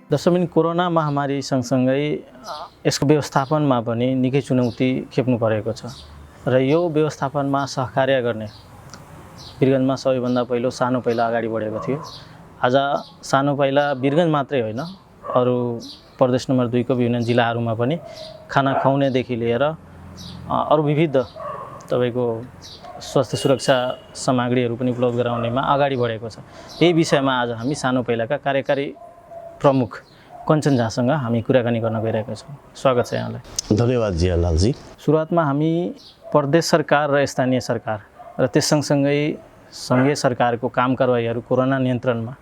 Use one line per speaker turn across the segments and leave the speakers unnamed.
दशमिन corona महामारी सँगसँगै यसको व्यवस्थापनमा पनि निकै चुनौती खेप्नु परेको छ र यो व्यवस्थापनमा सहकार्य गर्ने वीरगञ्जमा सबैभन्दा पहिलो सानो पाइला अगाडि बढेको थियो। आज सानो पाइला वीरगञ्ज मात्रै होइन, अरू प्रदेश नम्बर 2 को विभिन्न जिल्लाहरूमा पनि खाना खुवाउनेदेखि लिएर अरू विविध तपाईको स्वास्थ्य सुरक्षा सामग्रीहरू पनि उपलब्ध गराउनेमा अगाडि बढेको छ। यही विषयमा आज हामी सानो पाइलाका कार्यकारी प्रमुख कञ्चन झासँग हामी कुराकानी गर्न गइरहेका छौँ। स्वागत छ यहाँलाई।
धन्यवाद जियालालजी।
सुरुवातमा हामी प्रदेश सरकार र स्थानीय सरकार र त्यस सँगसँगै सङ्घीय सरकारको काम कारबाहीहरू कोरोना नियन्त्रणमा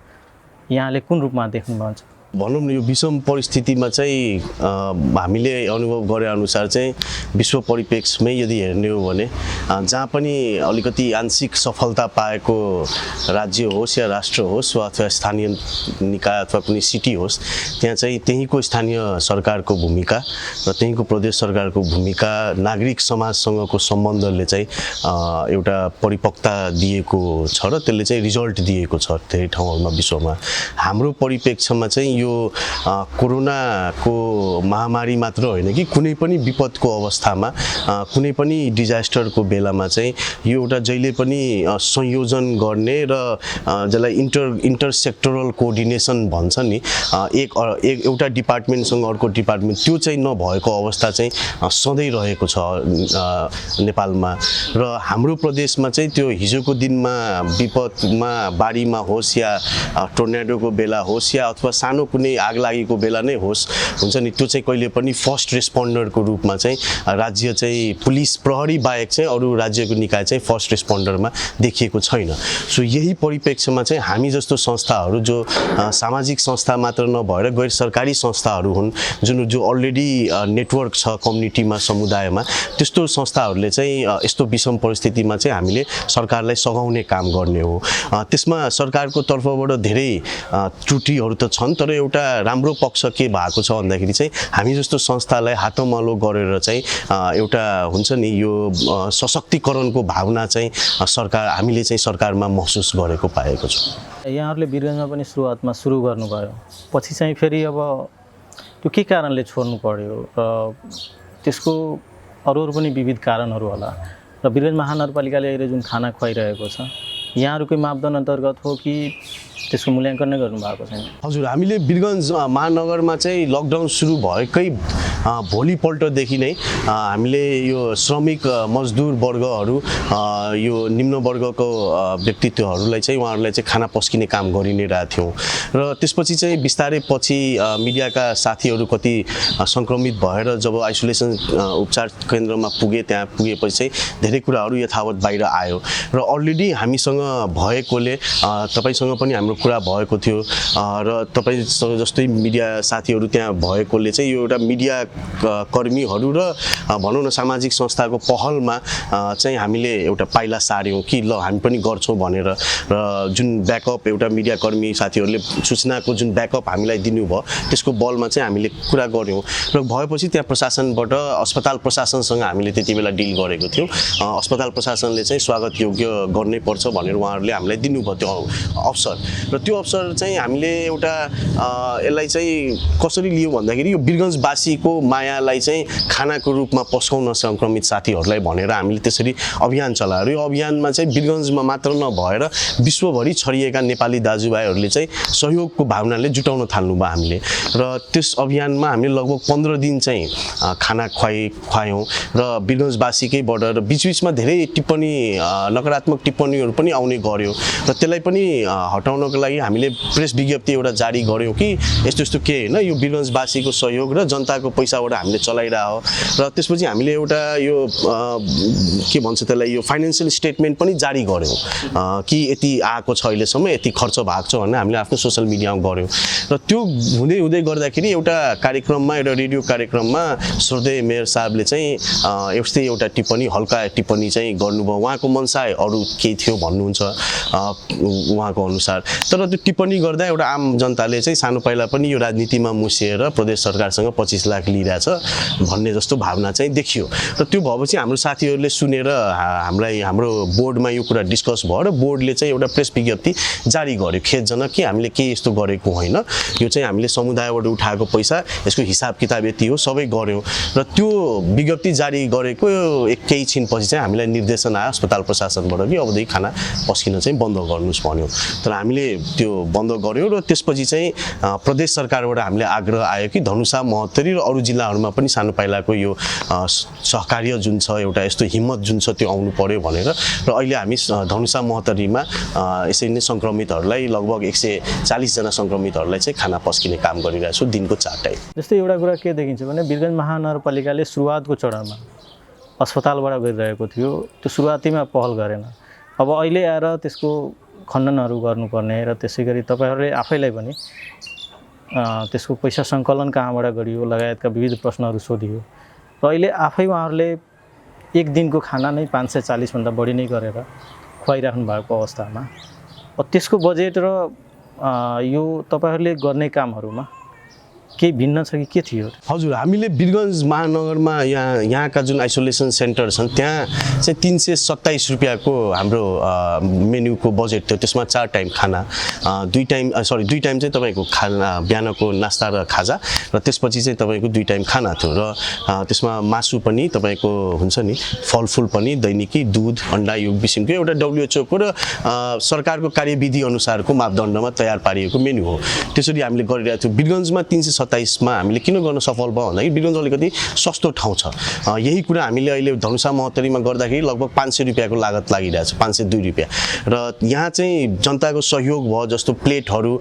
यहाँले कुन रूपमा देख्नुहुन्छ?
भनौँ न, यो विषम परिस्थितिमा चाहिँ हामीले अनुभव गरे अनुसार चाहिँ विश्व परिप्रेक्ष्यमै यदि हेर्ने हो भने जहाँ पनि अलिकति आंशिक सफलता पाएको राज्य होस् या राष्ट्र होस् अथवा स्थानीय निकाय अथवा कुनै सिटी होस्, त्यहाँ चाहिँ त्यहीँको स्थानीय सरकारको भूमिका र त्यहीँको प्रदेश सरकारको भूमिका नागरिक समाजसँगको सम्बन्धले चाहिँ एउटा परिपक्वता दिएको छ र त्यसले चाहिँ रिजल्ट दिएको छ धेरै ठाउँहरूमा विश्वमा। हाम्रो परिप्रेक्ष्यमा चाहिँ यो कोरोनाको महामारी मात्र होइन कि कुनै पनि विपदको अवस्थामा कुनै पनि डिजास्टरको बेलामा चाहिँ यो एउटा जहिले पनि संयोजन गर्ने र जसलाई इन्टरसेक्टरल कोअर्डिनेसन भन्छ नि, एउटा डिपार्टमेन्टसँग अर्को डिपार्टमेन्ट, त्यो चाहिँ नभएको अवस्था चाहिँ सधैँ रहेको छ नेपालमा। र हाम्रो प्रदेशमा चाहिँ त्यो हिजोको दिनमा विपदमा बाढीमा होस् या टोर्नेडोको बेला होस् या अथवा सानो कुनै आगलागीको बेला नै होस्, हुन्छ नि, त्यो चाहिँ कहिले पनि फर्स्ट रेस्पोन्डरको रूपमा चाहिँ राज्य चाहिँ पुलिस प्रहरी बाहेक चाहिँ अरू राज्यको निकाय चाहिँ फर्स्ट रेस्पोन्डरमा देखिएको छैन। सो यही परिप्रेक्ष्यमा चाहिँ हामी जस्तो संस्थाहरू जो सामाजिक संस्था मात्र नभएर गैर सरकारी संस्थाहरू हुन्, जो अलरेडी नेटवर्क छ कम्युनिटीमा समुदायमा, त्यस्तो संस्थाहरूले चाहिँ यस्तो विषम परिस्थितिमा चाहिँ हामीले सरकारलाई सघाउने काम गर्ने हो। त्यसमा सरकारको तर्फबाट धेरै त्रुटिहरू त छन्, तर एउटा राम्रो पक्ष के भएको छ भन्दाखेरि चाहिँ हामी जस्तो संस्थालाई हातमलो गरेर चाहिँ एउटा हुन्छ नि यो सशक्तिकरणको भावना चाहिँ हामीले चाहिँ सरकारमा महसुस गरेको पाएको छौँ।
यहाँहरूले वीरगञ्जमा पनि सुरुवातमा सुरु गर्नुभयो, पछि चाहिँ फेरि अब त्यो के कारणले छोड्नु पर्यो र त्यसको अरू पनि विविध कारणहरू होला र वीरगञ्ज महानगरपालिकाले अहिले जुन खाना खुवाइरहेको छ यहाँहरूकै मापदण्ड अन्तर्गत हो कि त्यसको मूल्याङ्कन नै गर्नुभएको छैन?
हजुर, हामीले वीरगञ्ज महानगरमा चाहिँ लकडाउन सुरु भएकै भोलिपल्टदेखि नै हामीले यो श्रमिक मजदुर वर्गहरू, यो निम्न वर्गको व्यक्तित्वहरूलाई चाहिँ उहाँहरूलाई चाहिँ खाना पस्किने काम गरि नै रहेका थियौँ। र त्यसपछि चाहिँ बिस्तारै पछि मिडियाका साथीहरू कति सङ्क्रमित भएर जब आइसोलेसन उपचार केन्द्रमा पुगे, त्यहाँ पुगेपछि चाहिँ धेरै कुराहरू यथावत बाहिर आयो र अलरेडी हामीसँग भएकोले तपाईँसँग पनि हाम्रो कुरा भएको थियो र तपाईँसँग जस्तै मिडिया साथीहरू त्यहाँ भएकोले चाहिँ यो एउटा मिडिया कर्मीहरू र भनौँ न सामाजिक संस्थाको पहलमा चाहिँ हामीले एउटा पाइला सार्यौँ कि ल हामी पनि गर्छौँ भनेर। र जुन ब्याकअप एउटा मिडिया कर्मी साथीहरूले सूचनाको जुन ब्याकअप हामीलाई दिनुभयो त्यसको बलमा चाहिँ हामीले कुरा गऱ्यौँ र भएपछि त्यहाँ प्रशासनबाट अस्पताल प्रशासनसँग हामीले त्यति बेला डिल गरेको थियौँ। अस्पताल प्रशासनले चाहिँ स्वागत योग्य गर्नै पर्छ भनेर उहाँहरूले हामीलाई दिनुभयो त्यो अवसर। र त्यो अवसर चाहिँ हामीले एउटा यसलाई चाहिँ कसरी लियौँ भन्दाखेरि यो वीरगञ्जवासीको मायालाई चाहिँ खानाको रूपमा पस्काउन सङ्क्रमित साथीहरूलाई भनेर हामीले त्यसरी अभियान चलाएर यो अभियानमा चाहिँ वीरगञ्जमा मात्र नभएर विश्वभरि छरिएका नेपाली दाजुभाइहरूले चाहिँ सहयोगको भावनाले जुटाउन थाल्नुभयो हामीले। र त्यस अभियानमा हामीले लगभग 15 दिन चाहिँ खाना खुवायौँ र वीरगञ्जवासीकैबाट र बिचबिचमा धेरै टिप्पणी नकारात्मक टिप्पणीहरू पनि आउने गर्यो र त्यसलाई पनि हटाउनको लागि हामीले प्रेस विज्ञप्ति एउटा जारी गऱ्यौँ कि यस्तो यस्तो के होइन, यो वीरगञ्जवासीको सहयोग र जनताको पैसाबाट हामीले चलाइरह्यो। र त्यसपछि हामीले एउटा यो के भन्छ त्यसलाई यो फाइनेन्सियल स्टेटमेन्ट पनि जारी गऱ्यौँ कि यति आएको छ अहिलेसम्म, यति खर्च भएको छ भनेर हामीले आफ्नो सोसल मिडियामा गऱ्यौँ। र त्यो हुँदै हुँदै गर्दाखेरि एउटा कार्यक्रममा, एउटा रेडियो कार्यक्रममा श्रद्धेय मेयर साहबले चाहिँ यस्तै एउटा टिप्पणी, हल्का टिप्पणी चाहिँ गर्नुभयो। उहाँको मनसाय अरू केही थियो भन्नुहुन्छ उहाँको अनुसार। तर त्यो टिप्पणी गर्दा एउटा आम जनताले चाहिँ सानो पाइला पनि यो राजनीतिमा मुसिएर प्रदेश सरकारसँग 25 लाख लिइरहेछ भन्ने जस्तो भावना चाहिँ देखियो र त्यो भएपछि हाम्रो साथीहरूले सुनेर हाम्रो बोर्डमा यो कुरा डिस्कस भयो र बोर्डले चाहिँ एउटा प्रेस विज्ञप्ति जारी गर्यो खेदजनक कि हामीले के यस्तो गरेको होइन, यो चाहिँ हामीले समुदायबाट उठाएको पैसा, यसको हिसाब किताब यति हो, सबै गर्यौँ र त्यो विज्ञप्ति जारी गरेको केही छिनपछि चाहिँ हामीलाई निर्देशन आयो अस्पताल प्रशासनबाट कि अबदेखि खाना पस्किन चाहिँ बन्द गर्नुहोस् भन्यो। तर हामीले त्यो बन्द गर्यौँ र त्यसपछि चाहिँ प्रदेश सरकारबाट हामीले आग्रह आयो कि धनुषा महोत्तरी र अरू जिल्लाहरूमा पनि सानो पाइलाको यो सहकार्य जुन छ, एउटा यस्तो हिम्मत जुन छ त्यो आउनु पर्यो भनेर र अहिले हामी धनुषा महोत्तरीमा यसरी नै सङ्क्रमितहरूलाई लगभग 140 जना सङ्क्रमितहरूलाई चाहिँ खाना पस्किने काम गरिरहेको छु दिनको 4 टाइम।
जस्तै एउटा कुरा के देखिन्छ भने वीरगञ्ज महानगरपालिकाले सुरुवातको चरणमा अस्पतालबाट गरिरहेको थियो, त्यो सुरुवातीमा पहल गरेन। अब अहिले आएर त्यसको खण्डनहरू गर्नुपर्ने र त्यसै गरी तपाईँहरूले आफैलाई पनि त्यसको पैसा सङ्कलन कहाँबाट गरियो लगायतका विविध प्रश्नहरू सोधियो र अहिले आफै उहाँहरूले एक दिनको खाना नै 540 भन्दा बढी नै गरेर खुवाइराख्नु भएको अवस्थामा त्यसको बजेट र यो तपाईँहरूले गर्ने कामहरूमा केही भिन्न छ कि के थियो?
हजुर, हामीले वीरगञ्ज महानगरमा यहाँका जुन आइसोलेसन सेन्टर छन् त्यहाँ चाहिँ 327 रुपियाँको हाम्रो मेन्यूको बजेट थियो। त्यसमा 4 टाइम खाना, 2 टाइम चाहिँ तपाईँको खाना बिहानको नास्ता र खाजा र त्यसपछि चाहिँ तपाईँको 2 टाइम खाना थियो र त्यसमा मासु पनि तपाईँको हुन्छ नि, फलफुल पनि, दैनिकी दुध अन्डा यो किसिमको एउटा WHO को र सरकारको कार्यविधि अनुसारको मापदण्डमा तयार पारिएको मेन्यू हो। त्यसरी हामीले गरिरहेको थियौँ। वीरगञ्जमा 327 मा हामीले किन गर्न सफल भयो भन्दाखेरि वीरगञ्ज अलिकति सस्तो ठाउँ छ। यही कुरा हामीले अहिले धनुषा महोत्तरीमा गर्दाखेरि लगभग 500 रुपियाँको लागत लागिरहेछ, 502 रुपियाँ। र यहाँ चाहिँ जनताको सहयोग भयो, जस्तो प्लेटहरू,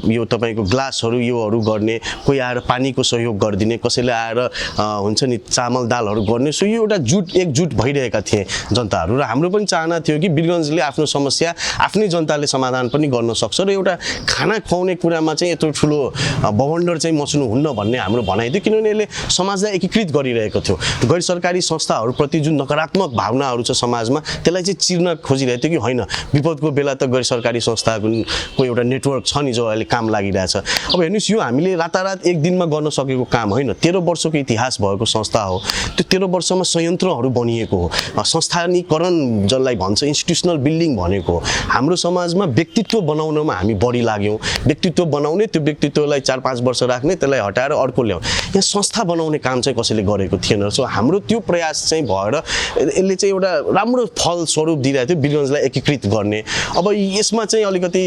यो तपाईँको ग्लासहरू योहरू गर्ने, कोही आएर पानीको सहयोग गरिदिने, कसैले आएर हुन्छ नि चामल दालहरू गर्ने। सो यो एउटा एकजुट भइरहेका थिए जनताहरू र हाम्रो पनि चाहना थियो कि वीरगञ्जले आफ्नो समस्या आफ्नै जनताले समाधान पनि गर्न सक्छ र एउटा खाना खुवाउने कुरामा चाहिँ यत्रो ठुलो बवन्डर चाहिँ मच्नु हुन्न भन्ने हाम्रो भनाइ थियो। किनभने यसले समाजलाई एकीकृत गरिरहेको थियो। गैर सरकारी संस्थाहरूप्रति जुन नकारात्मक भावनाहरू छ समाजमा त्यसलाई चाहिँ चिर्न खोजिरहेको थियो कि होइन, विपदको बेला त गैर सरकारी संस्थाको एउटा नेटवर्क छ नि जो अहिले काम लागिरहेछ। अब हेर्नुहोस्, यो हामीले रातारात एक दिनमा गर्न सकेको काम होइन, 13 वर्षको इतिहास भएको संस्था हो। त्यो 13 वर्षमा संयन्त्रहरू बनिएको हो, संस्थानीकरण जसलाई भन्छ इन्स्टिट्युसनल बिल्डिङ भनेको हो। हाम्रो समाजमा व्यक्तित्व बनाउनमा हामी बढी लाग्यौँ। व्यक्तित्व बनाउने, त्यो व्यक्तित्वलाई 4-5 वर्ष राख्ने, त्यसलाई हटाएर अर्को ल्याउँ, यहाँ संस्था बनाउने काम चाहिँ कसैले गरेको थिएन। सो हाम्रो त्यो प्रयास चाहिँ भएर यसले चाहिँ एउटा राम्रो फल स्वरूप दिइरहेको थियो वीरगञ्जलाई एकीकृत गर्ने। अब यसमा चाहिँ अलिकति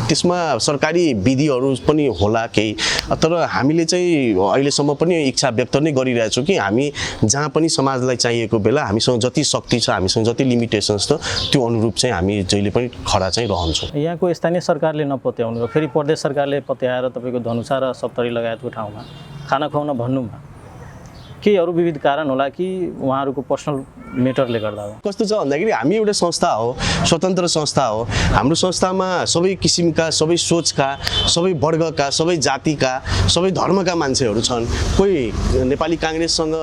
त्यसमा सरकारी विधिहरू पनि होला केही, तर हामीले चाहिँ अहिलेसम्म पनि इच्छा व्यक्त नै गरिरहेछौँ कि हामी जहाँ पनि समाजलाई चाहिएको बेला हामीसँग जति शक्ति छ, हामीसँग जति लिमिटेसन्स छ, त्यो अनुरूप चाहिँ हामी जहिले पनि खडा चाहिँ रहन्छौँ।
यहाँको स्थानीय सरकारले नपत्याउनु, फेरि प्रदेश सरकारले पत्याएर तपाईँको धनुषा र सप्तरी लगायतको ठाउँमा खाना खुवाउन भन्नुमा केही अरू विविध कारण होला कि उहाँहरूको पर्सनल मेटरले गर्दा हो?
कस्तो छ भन्दाखेरि हामी एउटा संस्था हो, स्वतन्त्र संस्था हो। हाम्रो संस्थामा सबै किसिमका, सबै सोचका, सबै वर्गका, सबै जातिका, सबै धर्मका मान्छेहरू छन्। कोही नेपाली काङ्ग्रेससँग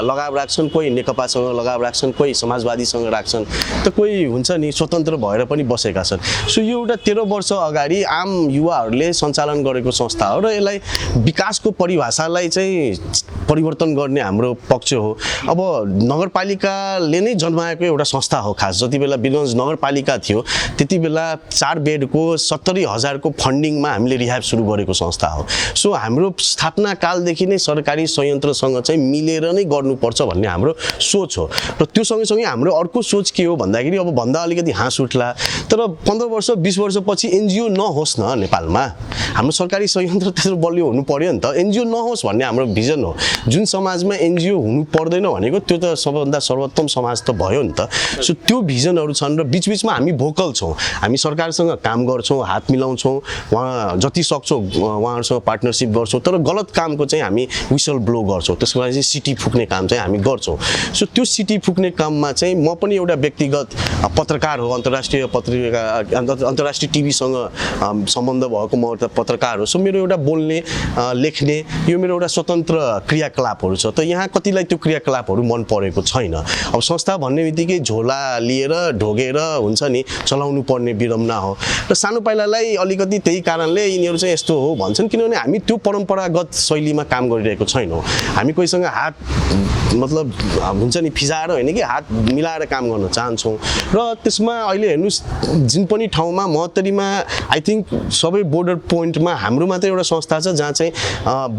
लगाव राख्छन्, कोही नेकपासँग लगाव राख्छन्, कोही समाजवादीसँग राख्छन्, त कोही हुन्छ नि स्वतन्त्र भएर पनि बसेका छन्। सो यो एउटा 13 वर्ष अगाडि आम युवाहरूले सञ्चालन गरेको संस्था हो र यसलाई विकासको परिभाषालाई चाहिँ परिवर्तन गर्ने हाम्रो पक्ष हो। अब नगरपालिकाले नै जन्माएको एउटा संस्था हो खास। जति बेला वीरगञ्ज नगरपालिका थियो त्यति बेला 4 बेडको 70,000 को फन्डिङमा हामीले रिहाब सुरु गरेको संस्था हो। सो हाम्रो स्थापना कालदेखि नै सरकारी संयन्त्रसँग चाहिँ मिलेर नै गर्नुपर्छ भन्ने हाम्रो सोच हो। र त्यो सँगसँगै हाम्रो अर्को सोच के हो भन्दाखेरि, अब भन्दा अलिकति हाँस उठ्ला, तर 15 वर्ष 20 वर्षपछि एनजिओ नहोस् न नेपालमा। हाम्रो सरकारी संयन्त्र त्यत्रो बलियो हुनु पर्यो नि त, एनजिओ नहोस् भन्ने हाम्रो भिजन हो। जुन समाजमा एनजिओ हुनु पर्दैन भनेको त्यो त सबभन्दा सर्वोत्तम समाज त भयो नि त। सो त्यो भिजनहरू छन् र बिचबिचमा हामी भोकल छौँ, हामी सरकारसँग काम गर्छौँ, हात मिलाउँछौँ, उहाँ जति सक्छौँ उहाँहरूसँग पार्टनरसिप गर्छौँ, तर गलत कामको चाहिँ हामी विसल ब्लो गर्छौँ। त्यसको लागि चाहिँ सिटी फुक्ने काम चाहिँ हामी गर्छौँ। सो त्यो सिटी फुक्ने काममा चाहिँ म पनि एउटा व्यक्तिगत पत्रकार हो, अन्तर्राष्ट्रिय पत्रिका अन्तर्राष्ट्रिय टिभीसँग सम्बन्ध भएको म एउटा पत्रकार हो, सो मेरो एउटा बोल्ने लेख्ने यो मेरो एउटा स्वतन्त्र क्रियाकलापहरू छ। त यहाँ कतिलाई त्यो क्रियाकलापहरू मन परेको छैन। अब संस्था भन्ने बित्तिकै झोला लिएर ढोगेर हुन्छ नि चलाउनु पर्ने विडम्बना हो र सानो पाइलालाई अलिकति त्यही कारणले यिनीहरू चाहिँ यस्तो हो भन्छन्, किनभने हामी त्यो परम्परागत शैलीमा काम गरिरहेको छैनौँ। हामी कोहीसँग हात मतलब हुन्छ नि फिजाएर होइन कि हात मिलाएर काम गर्न चाहन्छौँ र त्यसमा अहिले हेर्नुहोस् जुन पनि ठाउँमा महोत्तरीमा आई थिङ्क सबै बोर्डर पोइन्टमा हाम्रो मात्रै एउटा संस्था छ जहाँ चाहिँ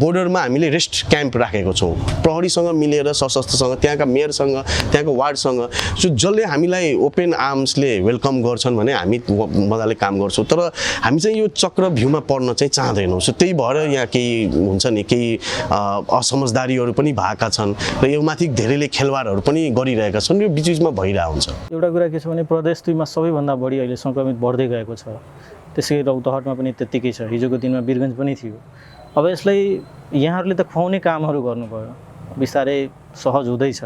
बोर्डरमा हामीले रेस्ट क्याम्प राखेको छौँ प्रहरीसँग मिलेर सशस्त्रसँग, त्यहाँका मेयरसँग, त्यहाँको वार्डसँग। सो जसले हामीलाई ओपन आर्म्सले वेलकम गर्छन् भने हामी मजाले काम गर्छौँ, तर हामी चाहिँ यो चक्रव्यूहमा पर्न चाहिँ चाहँदैनौँ। सो त्यही भएर यहाँ केही हुन्छ नि केही असमझदारीहरू पनि भएका छन् र यो माथि धेरैले खेलवाडहरू पनि गरिरहेका छन्, यो बिचबिचमा भइरहेको हुन्छ।
एउटा कुरा के छ भने प्रदेश 2 मा सबैभन्दा बढी अहिले सङ्क्रमित बढ्दै गएको छ। त्यसै रौतहटमा पनि त्यत्तिकै छ, हिजोको दिनमा वीरगञ्ज पनि थियो। अब यसलाई यहाँहरूले त खुवाउने कामहरू गर्नुभयो, बिस्तारै सहज हुँदैछ।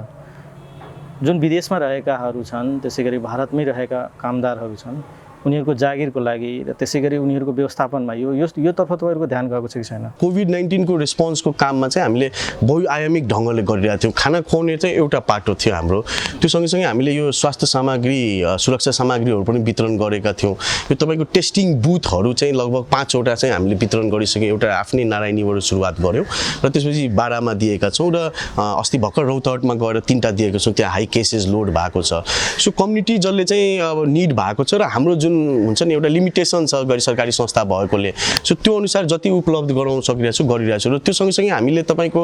जुन विदेशमा रहेकाहरू छन्, त्यसै गरी भारतमै रहेका कामदारहरू छन्, उनीहरूको जागिरको लागि र त्यसै गरी उनीहरूको व्यवस्थापनमा योतर्फ तपाईँहरूको ध्यान गएको छ कि छैन?
कोभिड-19 को रेस्पोन्सको काममा चाहिँ हामीले बहुआयामिक ढङ्गले गरिरहेका थियौँ। खाना खुवाउने चाहिँ एउटा पाटो थियो हाम्रो, त्यो सँगसँगै हामीले यो स्वास्थ्य सामग्री सुरक्षा सामग्रीहरू पनि वितरण गरेका थियौँ। यो तपाईँको टेस्टिङ बुथहरू चाहिँ लगभग 5 वटा चाहिँ हामीले वितरण गरिसक्यौँ। एउटा आफ्नै नारायणीबाट सुरुवात गऱ्यौँ र त्यसपछि बारामा दिएका छौँ र अस्ति भर्खर रौतहटमा गएर 3टा दिएका छौँ, त्यहाँ हाई केसेस लोड भएको छ। सो कम्युनिटी जसले चाहिँ अब निड भएको छ र हाम्रो जुन हुन्छ नि एउटा लिमिटेसन छ गैर सरकारी संस्था भएकोले, सो त्यो अनुसार जति उपलब्ध गराउन गरिरहेको छु र त्यो सँगसँगै हामीले तपाईँको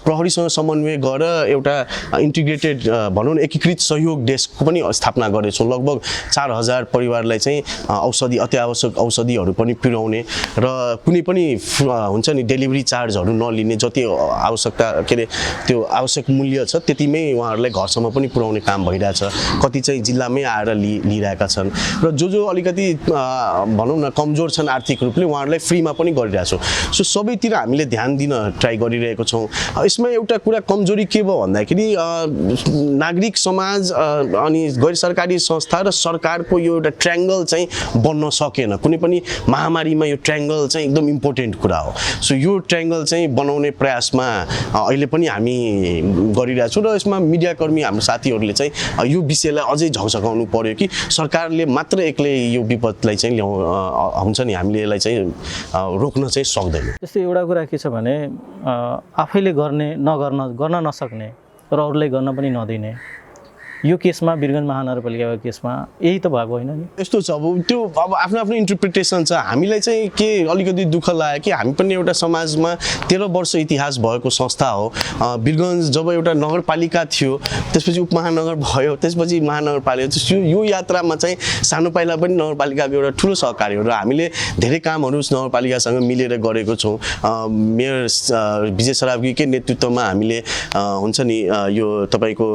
प्रहरीसँग समन्वय गरेर एउटा इन्टिग्रेटेड भनौँ न एकीकृत सहयोग डेस्कको पनि स्थापना गरेछौँ। लगभग 4000 परिवारलाई चाहिँ औषधि अत्यावश्यक औषधिहरू पनि पुर्याउने र कुनै पनि हुन्छ नि डेलिभरी चार्जहरू नलिने, जति आवश्यकता के अरे त्यो आवश्यक मूल्य छ त्यतिमै उहाँहरूलाई घरसम्म पनि पुर्याउने काम भइरहेछ। कति चाहिँ जिल्लामै आएर लिइरहेका छन् र जो अलिकति भनौँ न कमजोर छन् आर्थिक रूपले उहाँहरूलाई फ्रीमा पनि गरिरहेछौँ। सो सबैतिर हामीले ध्यान दिन ट्राई गरिरहेको छौँ। यसमा एउटा कुरा कमजोरी के भयो भन्दाखेरि नागरिक समाज अनि गैर सरकारी संस्था र सरकारको यो एउटा ट्रायङ्गल चाहिँ बन्न सकेन। कुनै पनि महामारीमा यो ट्रायङ्गल चाहिँ एकदम इम्पोर्टेन्ट कुरा हो। सो यो ट्रायङ्गल चाहिँ बनाउने प्रयासमा अहिले पनि हामी गरिरहेछौँ र यसमा मिडियाकर्मी हाम्रो साथीहरूले चाहिँ यो विषयलाई अझै झकझकाउनु पर्यो कि सरकारले मात्र एक्लै यो विपदलाई चाहिँ हुन्छ नि हामीले यसलाई चाहिँ रोक्न चाहिँ सक्दैन।
त्यस्तै एउटा कुरा के छ भने आफैले गर्न नसक्ने र अरूलाई गर्न पनि नदिने, यो केसमा वीरगञ्ज महानगरपालिकाको केसमा यही त भएको होइन नि?
यस्तो छ अब त्यो अब आफ्नो आफ्नो इन्टरप्रिटेसन छ। हामीलाई चाहिँ के अलिकति दुःख लाग्यो कि हामी पनि एउटा समाजमा 13 वर्ष इतिहास भएको संस्था हो। वीरगञ्ज जब एउटा नगरपालिका थियो, त्यसपछि उपमहानगर भयो, त्यसपछि महानगरपालिका, यो यात्रामा चाहिँ सानो पाइला पनि नगरपालिकाको एउटा ठुलो सहकारी हो र हामीले धेरै कामहरू नगरपालिकासँग मिलेर गरेको छौँ। मेयर विजय सरावगीकै नेतृत्वमा हामीले हुन्छ नि यो तपाईँको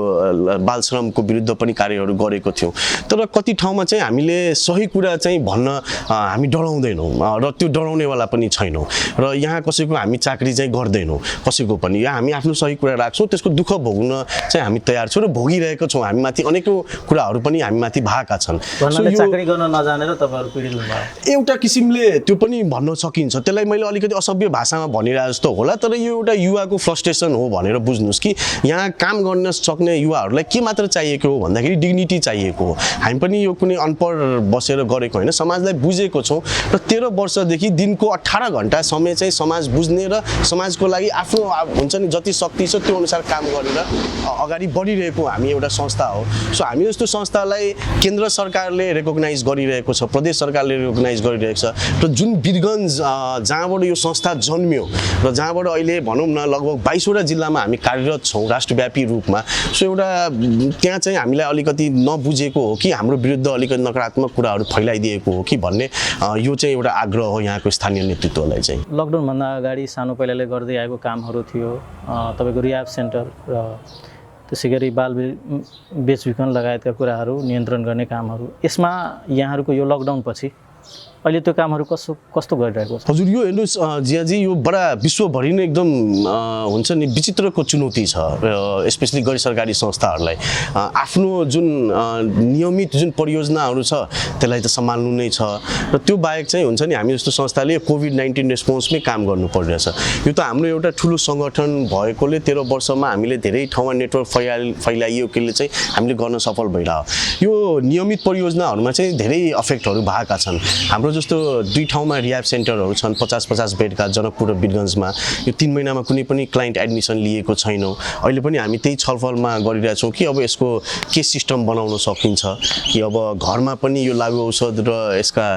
बाल श्रम को विरुद्ध पनि कार्यहरू गरेको थियौँ। तर कति ठाउँमा चाहिँ हामीले सही कुरा चाहिँ भन्न हामी डराउँदैनौँ र त्यो डराउनेवाला पनि छैनौँ र यहाँ कसैको हामी चाकरी चाहिँ गर्दैनौँ कसैको पनि। यहाँ हामी आफ्नो सही कुरा राख्छौँ, त्यसको दुःख भोग्न चाहिँ हामी तयार छौँ र भोगिरहेको छौँ। हामी माथि अनेकौँ कुराहरू पनि हामी माथि भएका छन्।
चाकरी गर्न नजानेर तपाईँहरू पीडित हुनुभयो
एउटा किसिमले त्यो पनि भन्न सकिन्छ। त्यसलाई मैले अलिकति असभ्य भाषामा भनिरहेको जस्तो होला, तर यो एउटा युवाको फ्रस्ट्रेसन हो भनेर बुझ्नुहोस् कि यहाँ काम गर्न सक्ने युवाहरूलाई के मात्र चाहिएको हो भन्दाखेरि डिग्निटी चाहिएको हो। हामी पनि यो कुनै अनपढ बसेर गरेको होइन, समाजलाई बुझेको छौँ र 13 वर्षदेखि दिनको 18 घण्टा समय चाहिँ समाज बुझ्ने र समाजको लागि आफ्नो हुन्छ नि जति शक्ति छ त्यो अनुसार काम गरेर अगाडि बढिरहेको हामी एउटा संस्था हो। सो हामी जस्तो संस्थालाई केन्द्र सरकारले रेकग्नाइज गरिरहेको छ, प्रदेश सरकारले रेकग्नाइज गरिरहेको छ र जुन वीरगञ्ज जहाँबाट यो संस्था जन्मियो र जहाँबाट अहिले भनौँ न लगभग 22 वटा जिल्लामा हामी कार्यरत छौँ राष्ट्रव्यापी रूपमा। सो एउटा त्यहाँ चाहिँ हामीलाई अलिकति नबुझेको हो कि हाम्रो विरुद्ध अलिकति नकारात्मक कुराहरू फैलाइदिएको हो कि भन्ने यो चाहिँ एउटा आग्रह हो यहाँको स्थानीय नेतृत्वलाई चाहिँ।
लकडाउनभन्दा अगाडि सानो पाइलाले गर्दै आएको कामहरू थियो, तपाईँको रिहाब सेन्टर र त्यसै गरी बाल बेचबिखन लगायतका कुराहरू नियन्त्रण गर्ने कामहरू। यसमा यहाँहरूको यो लकडाउन पछि अहिले त्यो कामहरू कस्तो गरिरहेको छ?
हजुर, यो हेर्नुहोस् जियाजी, यो बडा विश्वभरि नै एकदम हुन्छ नि विचित्रको चुनौती छ, स्पेसली गैर सरकारी संस्थाहरूलाई। आफ्नो जुन नियमित जुन परियोजनाहरू छ त्यसलाई त सम्हाल्नु नै छ, र त्यो बाहेक चाहिँ हुन्छ नि हामी जस्तो संस्थाले कोभिड-19 रेस्पोन्समै काम गर्नु परिरहेछ। यो त हाम्रो एउटा ठुलो सङ्गठन भएकोले 13 वर्षमा हामीले धेरै ठाउँमा नेटवर्क फैलाइएकोले चाहिँ हामीले गर्न सफल भइरह्यो। यो नियमित परियोजनाहरूमा चाहिँ धेरै अफेक्टहरू भएका छन्। हाम्रो जस्तो 2 ठाउँमा रिह्याब सेन्टरहरू छन् 50-50 बेडका, जनकपुर र वीरगन्जमा। यो 3 महिनामा कुनै पनि क्लाइन्ट एडमिसन लिएको छैनौँ। अहिले पनि हामी त्यही छलफलमा गरिरहेछौँ कि अब यसको के सिस्टम बनाउन सकिन्छ, कि अब घरमा पनि यो लागु औषध र यसका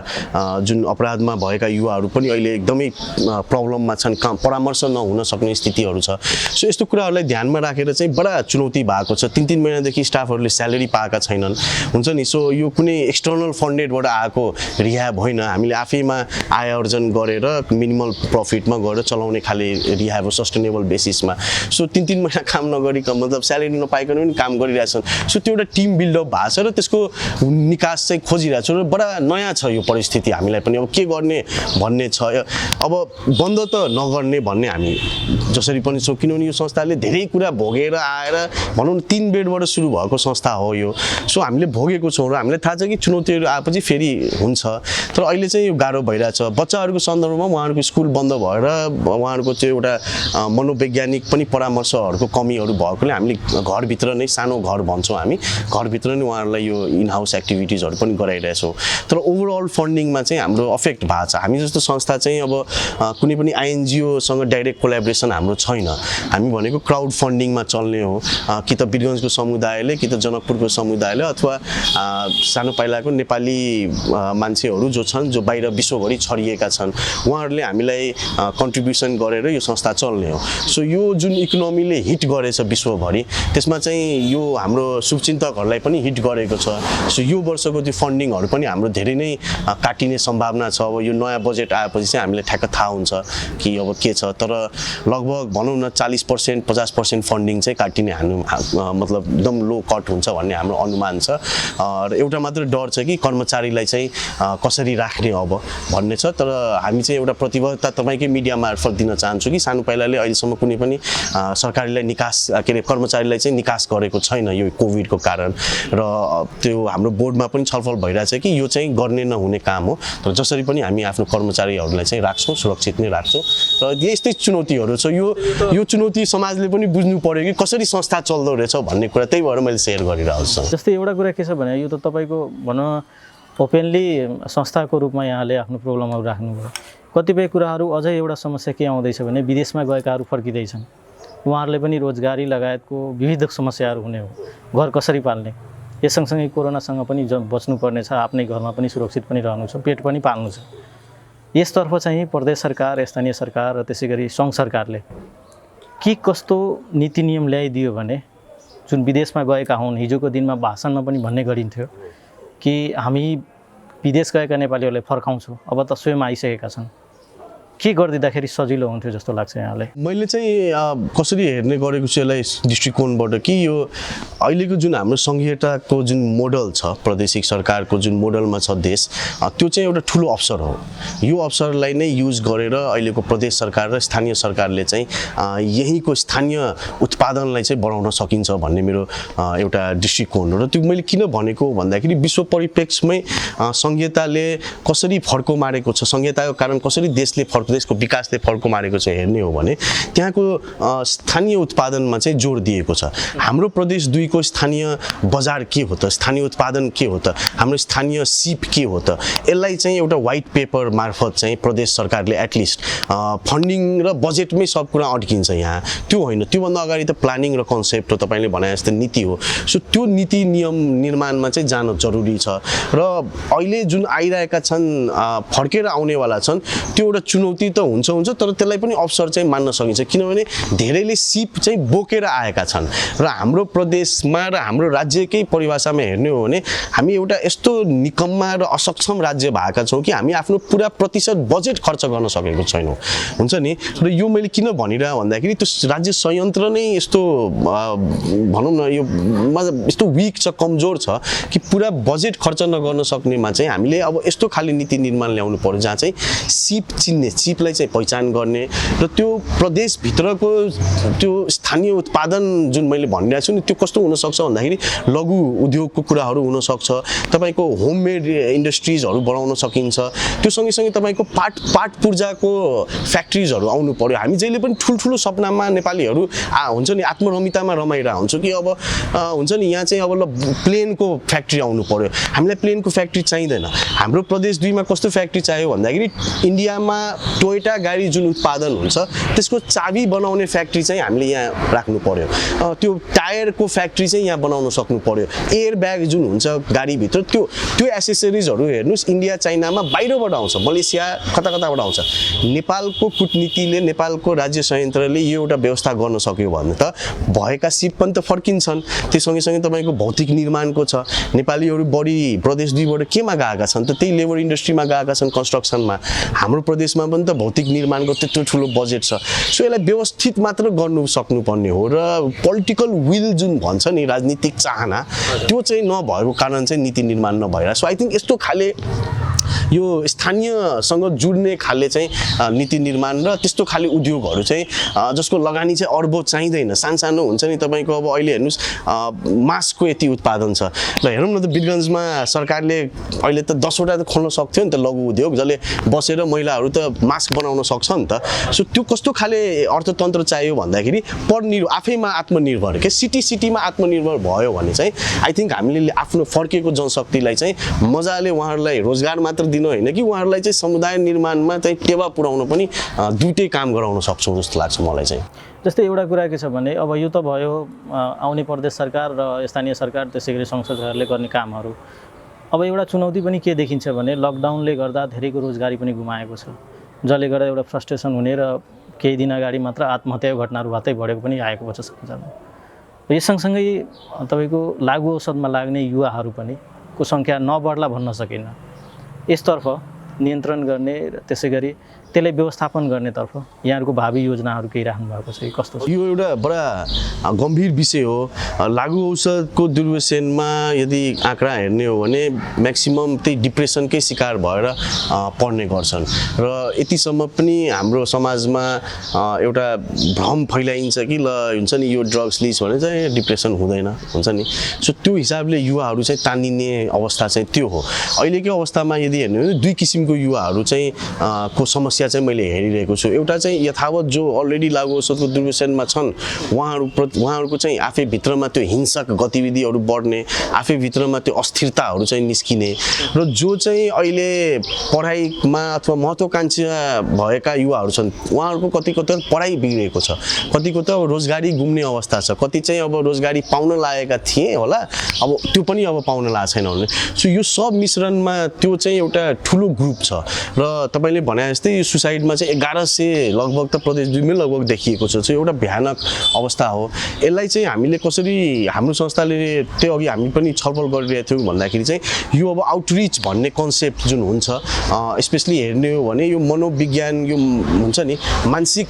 जुन अपराधमा भएका युवाहरू पनि अहिले एकदमै प्रब्लममा छन्, परामर्श नहुन सक्ने स्थितिहरू छ। सो यस्तो कुराहरूलाई ध्यानमा राखेर चाहिँ बडा चुनौती भएको छ। 3-3 महिनादेखि स्टाफहरूले स्यालेरी पाएका छैनन्, हुन्छ नि। सो यो कुनै एक्सटर्नल फन्डेडबाट आएको रिह्याब होइन, हामीले आफैमा आय अर्जन गरेर मिनिमल प्रफिटमा गएर चलाउने खाले रिह्याब हो, सस्टेनेबल बेसिसमा। सो 3-3 महिना काम नगरिकन, मतलब स्यालेरी नपाइकन पनि काम गरिरहेछन्। सो त्यो एउटा टिम बिल्डअप भएको छ र त्यसको निकास चाहिँ खोजिरहेको छ, र बडा नयाँ छ यो परिस्थिति हामीलाई पनि। अब के गर्ने भन्ने छ, अब बन्द त नगर्ने भन्ने हामी जसरी पनि छौँ, किनभने यो संस्थाले धेरै कुरा भोगेर आएर भनौँ न 3 बेडबाट सुरु भएको संस्था हो यो। सो हामीले भोगेको छौँ र हामीलाई थाहा छ कि चुनौतीहरू आएपछि फेरि हुन्छ, तर अहिले चाहिँ यो गाह्रो भइरहेछ। बच्चाहरूको सन्दर्भमा उहाँहरूको स्कुल बन्द भएर उहाँहरूको त्यो एउटा मनोवैज्ञानिक पनि परामर्शहरूको कमीहरू भएकोले हामीले घरभित्र नै, सानो घर भन्छौँ हामी, घरभित्र नै उहाँहरूलाई यो इन हाउस एक्टिभिटिजहरू पनि गराइरहेछौँ। तर ओभरअल फन्डिङमा चाहिँ हाम्रो अफेक्ट भएको छ। हामी जस्तो संस्था चाहिँ अब कुनै पनि आइएनजिओसँग डाइरेक्ट कोलाबोरेसन हाम्रो छैन। हामी भनेको क्राउड फन्डिङमा चल्ने हो, कि त वीरगन्जको समुदायले, कि त जनकपुरको समुदायले, अथवा सानो पाइलाको नेपाली मान्छेहरू जो छन्, जो बाहिर विश्वभरि छरिएका छन्, उहाँहरूले हामीलाई कन्ट्रिब्युसन गरेर यो संस्था चल्ने हो। सो यो जुन इकोनोमीले हिट गरेछ विश्वभरि, त्यसमा चाहिँ यो हाम्रो शुभचिन्तकहरूलाई पनि हिट गरेको छ। सो यो वर्षको त्यो फन्डिङहरू पनि हाम्रो धेरै नै काटिने सम्भावना छ। अब यो नयाँ बजेट आएपछि चाहिँ हामीलाई ठ्याक्क थाहा हुन्छ कि अब के छ, तर लगभग भनौँ न 40% 50% फन्डिङ चाहिँ काटिने मतलब एकदम लो कट हुन्छ भन्ने हाम्रो अनुमान छ। र एउटा मात्र डर छ कि कर्मचारीलाई चाहिँ कसरी राख्ने अब भन्ने छ। तर हामी चाहिँ एउटा प्रतिबद्धता तपाईँकै मिडिया मार्फत दिन चाहन्छु कि सानो पाइलाले अहिलेसम्म कुनै पनि सरकारीलाई निकास के अरे कर्मचारीलाई चाहिँ निकास गरेको छैन यो कोभिडको कारण। र त्यो हाम्रो बोर्डमा पनि छलफल भइरहेछ कि यो चाहिँ गर्ने नहुने काम हो, तर जसरी पनि हामी आफ्नो कर्मचारीहरूलाई चाहिँ राख्छौँ, सुरक्षित नै राख्छौँ। र यस्तै चुनौतीहरू छ। यो चुनौती समाजले पनि बुझ्नु पर्यो कि कसरी संस्था चल्दो रहेछ भन्ने कुरा, त्यही भएर मैले सेयर गरिरहेको छु।
जस्तै एउटा कुरा के छ भने यो त तपाईँको भनौँ ओपनली संस्थाको रूपमा यहाँले आफ्नो प्रब्लमहरू राख्नुभयो। कतिपय कुराहरू अझै एउटा समस्या के आउँदैछ भने विदेशमा गएकाहरू फर्किँदैछन्, उहाँहरूले पनि रोजगारी लगायतको विविध समस्याहरू हुने हो, घर कसरी पाल्ने। यस सँगसँगै कोरोनासँग पनि बच्नुपर्ने छ, आफ्नै घरमा पनि सुरक्षित पनि रहनु छ, पेट पनि पाल्नु छ। यसतर्फ चाहिँ प्रदेश सरकार, स्थानीय सरकार र त्यसै गरी सङ्घ सरकारले के कस्तो नीति नियम ल्याइदियो भने जुन विदेशमा गएका हुन्, हिजोको दिनमा भाषणमा पनि भन्ने गरिन्थ्यो कि हामी विदेश गएका नेपालीहरूलाई फर्काउँछौँ, अब त स्वयं आइसकेका छन्, के गरिदिँदाखेरि सजिलो हुन्थ्यो जस्तो लाग्छ यहाँलाई?
मैले चाहिँ कसरी हेर्ने गरेको छु यसलाई दृष्टिकोणबाट कि यो अहिलेको जुन हाम्रो सङ्घीयताको जुन मोडल छ, प्रादेशिक सरकारको जुन मोडलमा छ देश, त्यो चाहिँ एउटा ठुलो अवसर हो। यो अवसरलाई नै युज गरेर अहिलेको प्रदेश सरकार र स्थानीय सरकारले चाहिँ यहीँको स्थानीय उत्पादनलाई चाहिँ बढाउन सकिन्छ भन्ने मेरो एउटा दृष्टिकोण हो। र त्यो मैले किन भनेको भन्दाखेरि विश्व परिप्रेक्ष्यमै सङ्घीयताले कसरी फड्को मारेको छ, सङ्घीयताको कारण कसरी देशको विकासले फड्को मारेको छ हेर्ने हो भने त्यहाँको स्थानीय उत्पादनमा चाहिँ जोड दिएको छ। हाम्रो प्रदेश 2 को स्थानीय बजार के हो त, स्थानीय उत्पादन के हो त, हाम्रो स्थानीय सिप के हो त, यसलाई चाहिँ एउटा व्हाइट पेपर मार्फत चाहिँ प्रदेश सरकारले एटलिस्ट फन्डिङ र बजेटमै सब कुरा अड्किन्छ। यहाँ त्यो होइन, त्योभन्दा अगाडि त प्लानिङ र कन्सेप्ट हो, तपाईँले भने जस्तो नीति हो। सो त्यो नीति नियम निर्माणमा चाहिँ जान जरुरी छ। र अहिले जुन आइरहेका छन्, फर्केर आउनेवाला छन्, त्यो एउटा चुनौती चुनौती त हुन्छ तर त्यसलाई पनि अवसर चाहिँ मान्न सकिन्छ किनभने धेरैले सिप चाहिँ बोकेर आएका छन् र हाम्रो प्रदेशमा र हाम्रो राज्यकै परिभाषामा हेर्ने हो भने हामी एउटा यस्तो निकम्मा र असक्षम राज्य भएका छौँ कि हामी आफ्नो पुरा प्रतिशत बजेट खर्च गर्न सकेको छैनौँ हुन्छ नि र यो मैले किन भनिरह भन्दाखेरि त्यो राज्य संयन्त्र नै यस्तो भनौँ न यो यस्तो विक छ कमजोर छ कि पुरा बजेट खर्च नगर्न सक्नेमा चाहिँ हामीले अब यस्तो खाली नीति निर्माण ल्याउनु पर्यो जहाँ चाहिँ सिप चिन्ने सिपलाई चाहिँ पहिचान गर्ने र त्यो प्रदेशभित्रको त्यो स्थानीय उत्पादन जुन मैले भनिरहेको छु नि त्यो कस्तो हुनसक्छ भन्दाखेरि लघु उद्योगको कुराहरू हुनसक्छ तपाईँको होममेड इन्डस्ट्रिजहरू बढाउन सकिन्छ त्यो सँगैसँगै तपाईँको पाट पूर्जाको फ्याक्ट्रिजहरू आउनु पर्यो हामी जहिले पनि ठुल्ठुलो सपनामा नेपालीहरू हुन्छ नि आत्मरमितामा रमाइरहेको हुन्छ कि अब हुन्छ नि यहाँ चाहिँ अब ल प्लेनको फ्याक्ट्री आउनु पर्यो हामीलाई प्लेनको फ्याक्ट्री चाहिँदैन हाम्रो प्रदेश 2 मा कस्तो फ्याक्ट्री चाहियो भन्दाखेरि इन्डियामा टोयोटा गाडी जुन उत्पादन हुन्छ त्यसको चाबी बनाउने फ्याक्ट्री चाहिँ हामीले यहाँ राख्नु पर्यो त्यो टायरको फ्याक्ट्री चाहिँ यहाँ बनाउन सक्नु पर्यो एयर ब्याग जुन हुन्छ गाडीभित्र त्यो एसेसरिजहरू हेर्नुहोस् इन्डिया चाइनामा बाहिरबाट आउँछ मलेसिया कताबाट आउँछ नेपालको कूटनीतिले नेपालको राज्य संयन्त्रले यो एउटा व्यवस्था गर्न सक्यो भने त भएका सिप पनि त फर्किन्छन् त्यो सँगैसँगै तपाईँको भौतिक निर्माणको छ नेपालीहरू बढी प्रदेश 2 बाट केमा गएका छन् त त्यही लेबर इन्डस्ट्रीमा गएका छन् कन्स्ट्रक्सनमा हाम्रो प्रदेशमा पनि त भौतिक निर्माणको त्यत्रो ठुलो बजेट छ सो यसलाई व्यवस्थित मात्र गर्नु सक्नुपर्ने हो र पोलिटिकल विल जुन भन्छ नि राजनीतिक चाहना त्यो चाहिँ नभएको कारण चाहिँ नीति निर्माण नभएर सो आई थिङ्क यस्तो खाले यो स्थानीयसँग जुड्ने खाले चाहिँ नीति निर्माण र त्यस्तो खाले उद्योगहरू चाहिँ जसको लगानी चाहिँ अर्बौं चाहिँदैन सानसानो हुन्छ नि तपाईँको अब अहिले हेर्नुहोस् मास्कको यति उत्पादन छ ल हेरौँ न त वीरगन्जमा सरकारले अहिले त 10 वटा त खोल्न सक्थ्यो नि त लघु उद्योग जसले बसेर महिलाहरू त मास्क बनाउन सक्छ नि त सो त्यो कस्तो खाले अर्थतन्त्र चाहियो भन्दाखेरि आफैमा आत्मनिर्भर के सिटीमा आत्मनिर्भर भयो भने चाहिँ आई थिङ्क हामीले आफ्नो फर्केको जनशक्तिलाई चाहिँ मजाले उहाँहरूलाई रोजगार मात्र दिन होइन कि उहाँहरूलाई चाहिँ समुदाय निर्माणमा चाहिँ टेवा पुर्याउन पनि दुईटै काम गराउन सक्छौँ जस्तो लाग्छ मलाई चाहिँ
जस्तै एउटा कुरा के छ भने अब यो त भयो आउने प्रदेश सरकार र स्थानीय सरकार त्यसै गरी संसदहरूले गर्ने कामहरू अब एउटा चुनौती पनि के देखिन्छ भने लकडाउनले गर्दा धेरैको रोजगारी पनि गुमाएको छ जसले गर्दा एउटा फ्रस्ट्रेसन हुने र केही दिन अगाडि मात्र आत्महत्याको घटनाहरू भत्तै बढेको पनि आएको छ समाचारमा यस सँगसँगै तपाईँको लागु औषधमा लाग्ने युवाहरू पनि को सङ्ख्या नबढ्ला भन्न सकिन्न यसतर्फ नियन्त्रण गर्ने र त्यसै गरी त्यसलाई व्यवस्थापन गर्नेतर्फ यहाँहरूको भावी योजनाहरू केही राख्नु भएको छ कस्तो छ
यो एउटा बडा गम्भीर विषय हो लागु औषधको दुर्व्यसनमा यदि आँकडा हेर्ने हो भने म्याक्सिमम त्यही डिप्रेसनकै शिकार भएर पर्ने गर्छन् र यतिसम्म पनि हाम्रो समाजमा एउटा भ्रम फैलाइन्छ कि ल हुन्छ नि यो ड्रग्स लिस भने चाहिँ डिप्रेसन हुँदैन हुन्छ नि सो त्यो हिसाबले युवाहरू चाहिँ तानिने अवस्था चाहिँ त्यो हो अहिलेको अवस्थामा यदि हेर्ने हो भने 2 किसिमको युवाहरू चाहिँ को समस्या चाहिँ मैले हेरिरहेको छु एउटा चाहिँ यथावत जो अलरेडी लागु औषधको दुर्व्यसनमा छन् उहाँहरूको चाहिँ आफै भित्रमा त्यो हिंसक गतिविधिहरू बढ्ने आफै भित्रमा त्यो अस्थिरताहरू चाहिँ निस्किने र जो चाहिँ अहिले पढाइमा अथवा महत्त्वाकांक्षा भएका युवाहरू छन् उहाँहरूको कतिको त पढाइ बिग्रेको छ कतिको त रोजगारी गुम्ने अवस्था छ कति चाहिँ अब रोजगारी पाउन लागेका थिए होला अब त्यो पनि अब पाउन लागेको छैन भने सो यो सब मिश्रणमा त्यो चाहिँ एउटा ठुलो ग्रुप छ र तपाईँले भने जस्तै सुसाइडमा चाहिँ 1100 लगभग त प्रदेश 2 मै लगभग देखिएको छ एउटा भयानक अवस्था हो यसलाई चाहिँ हामीले कसरी हाम्रो संस्थाले त्यो अघि हामी पनि छलफल गरिरहेको थियौँ भन्दाखेरि चाहिँ यो अब आउटरिच भन्ने कन्सेप्ट जुन हुन्छ स्पेशली हेर्ने हो भने यो मनोविज्ञान यो हुन्छ नि मानसिक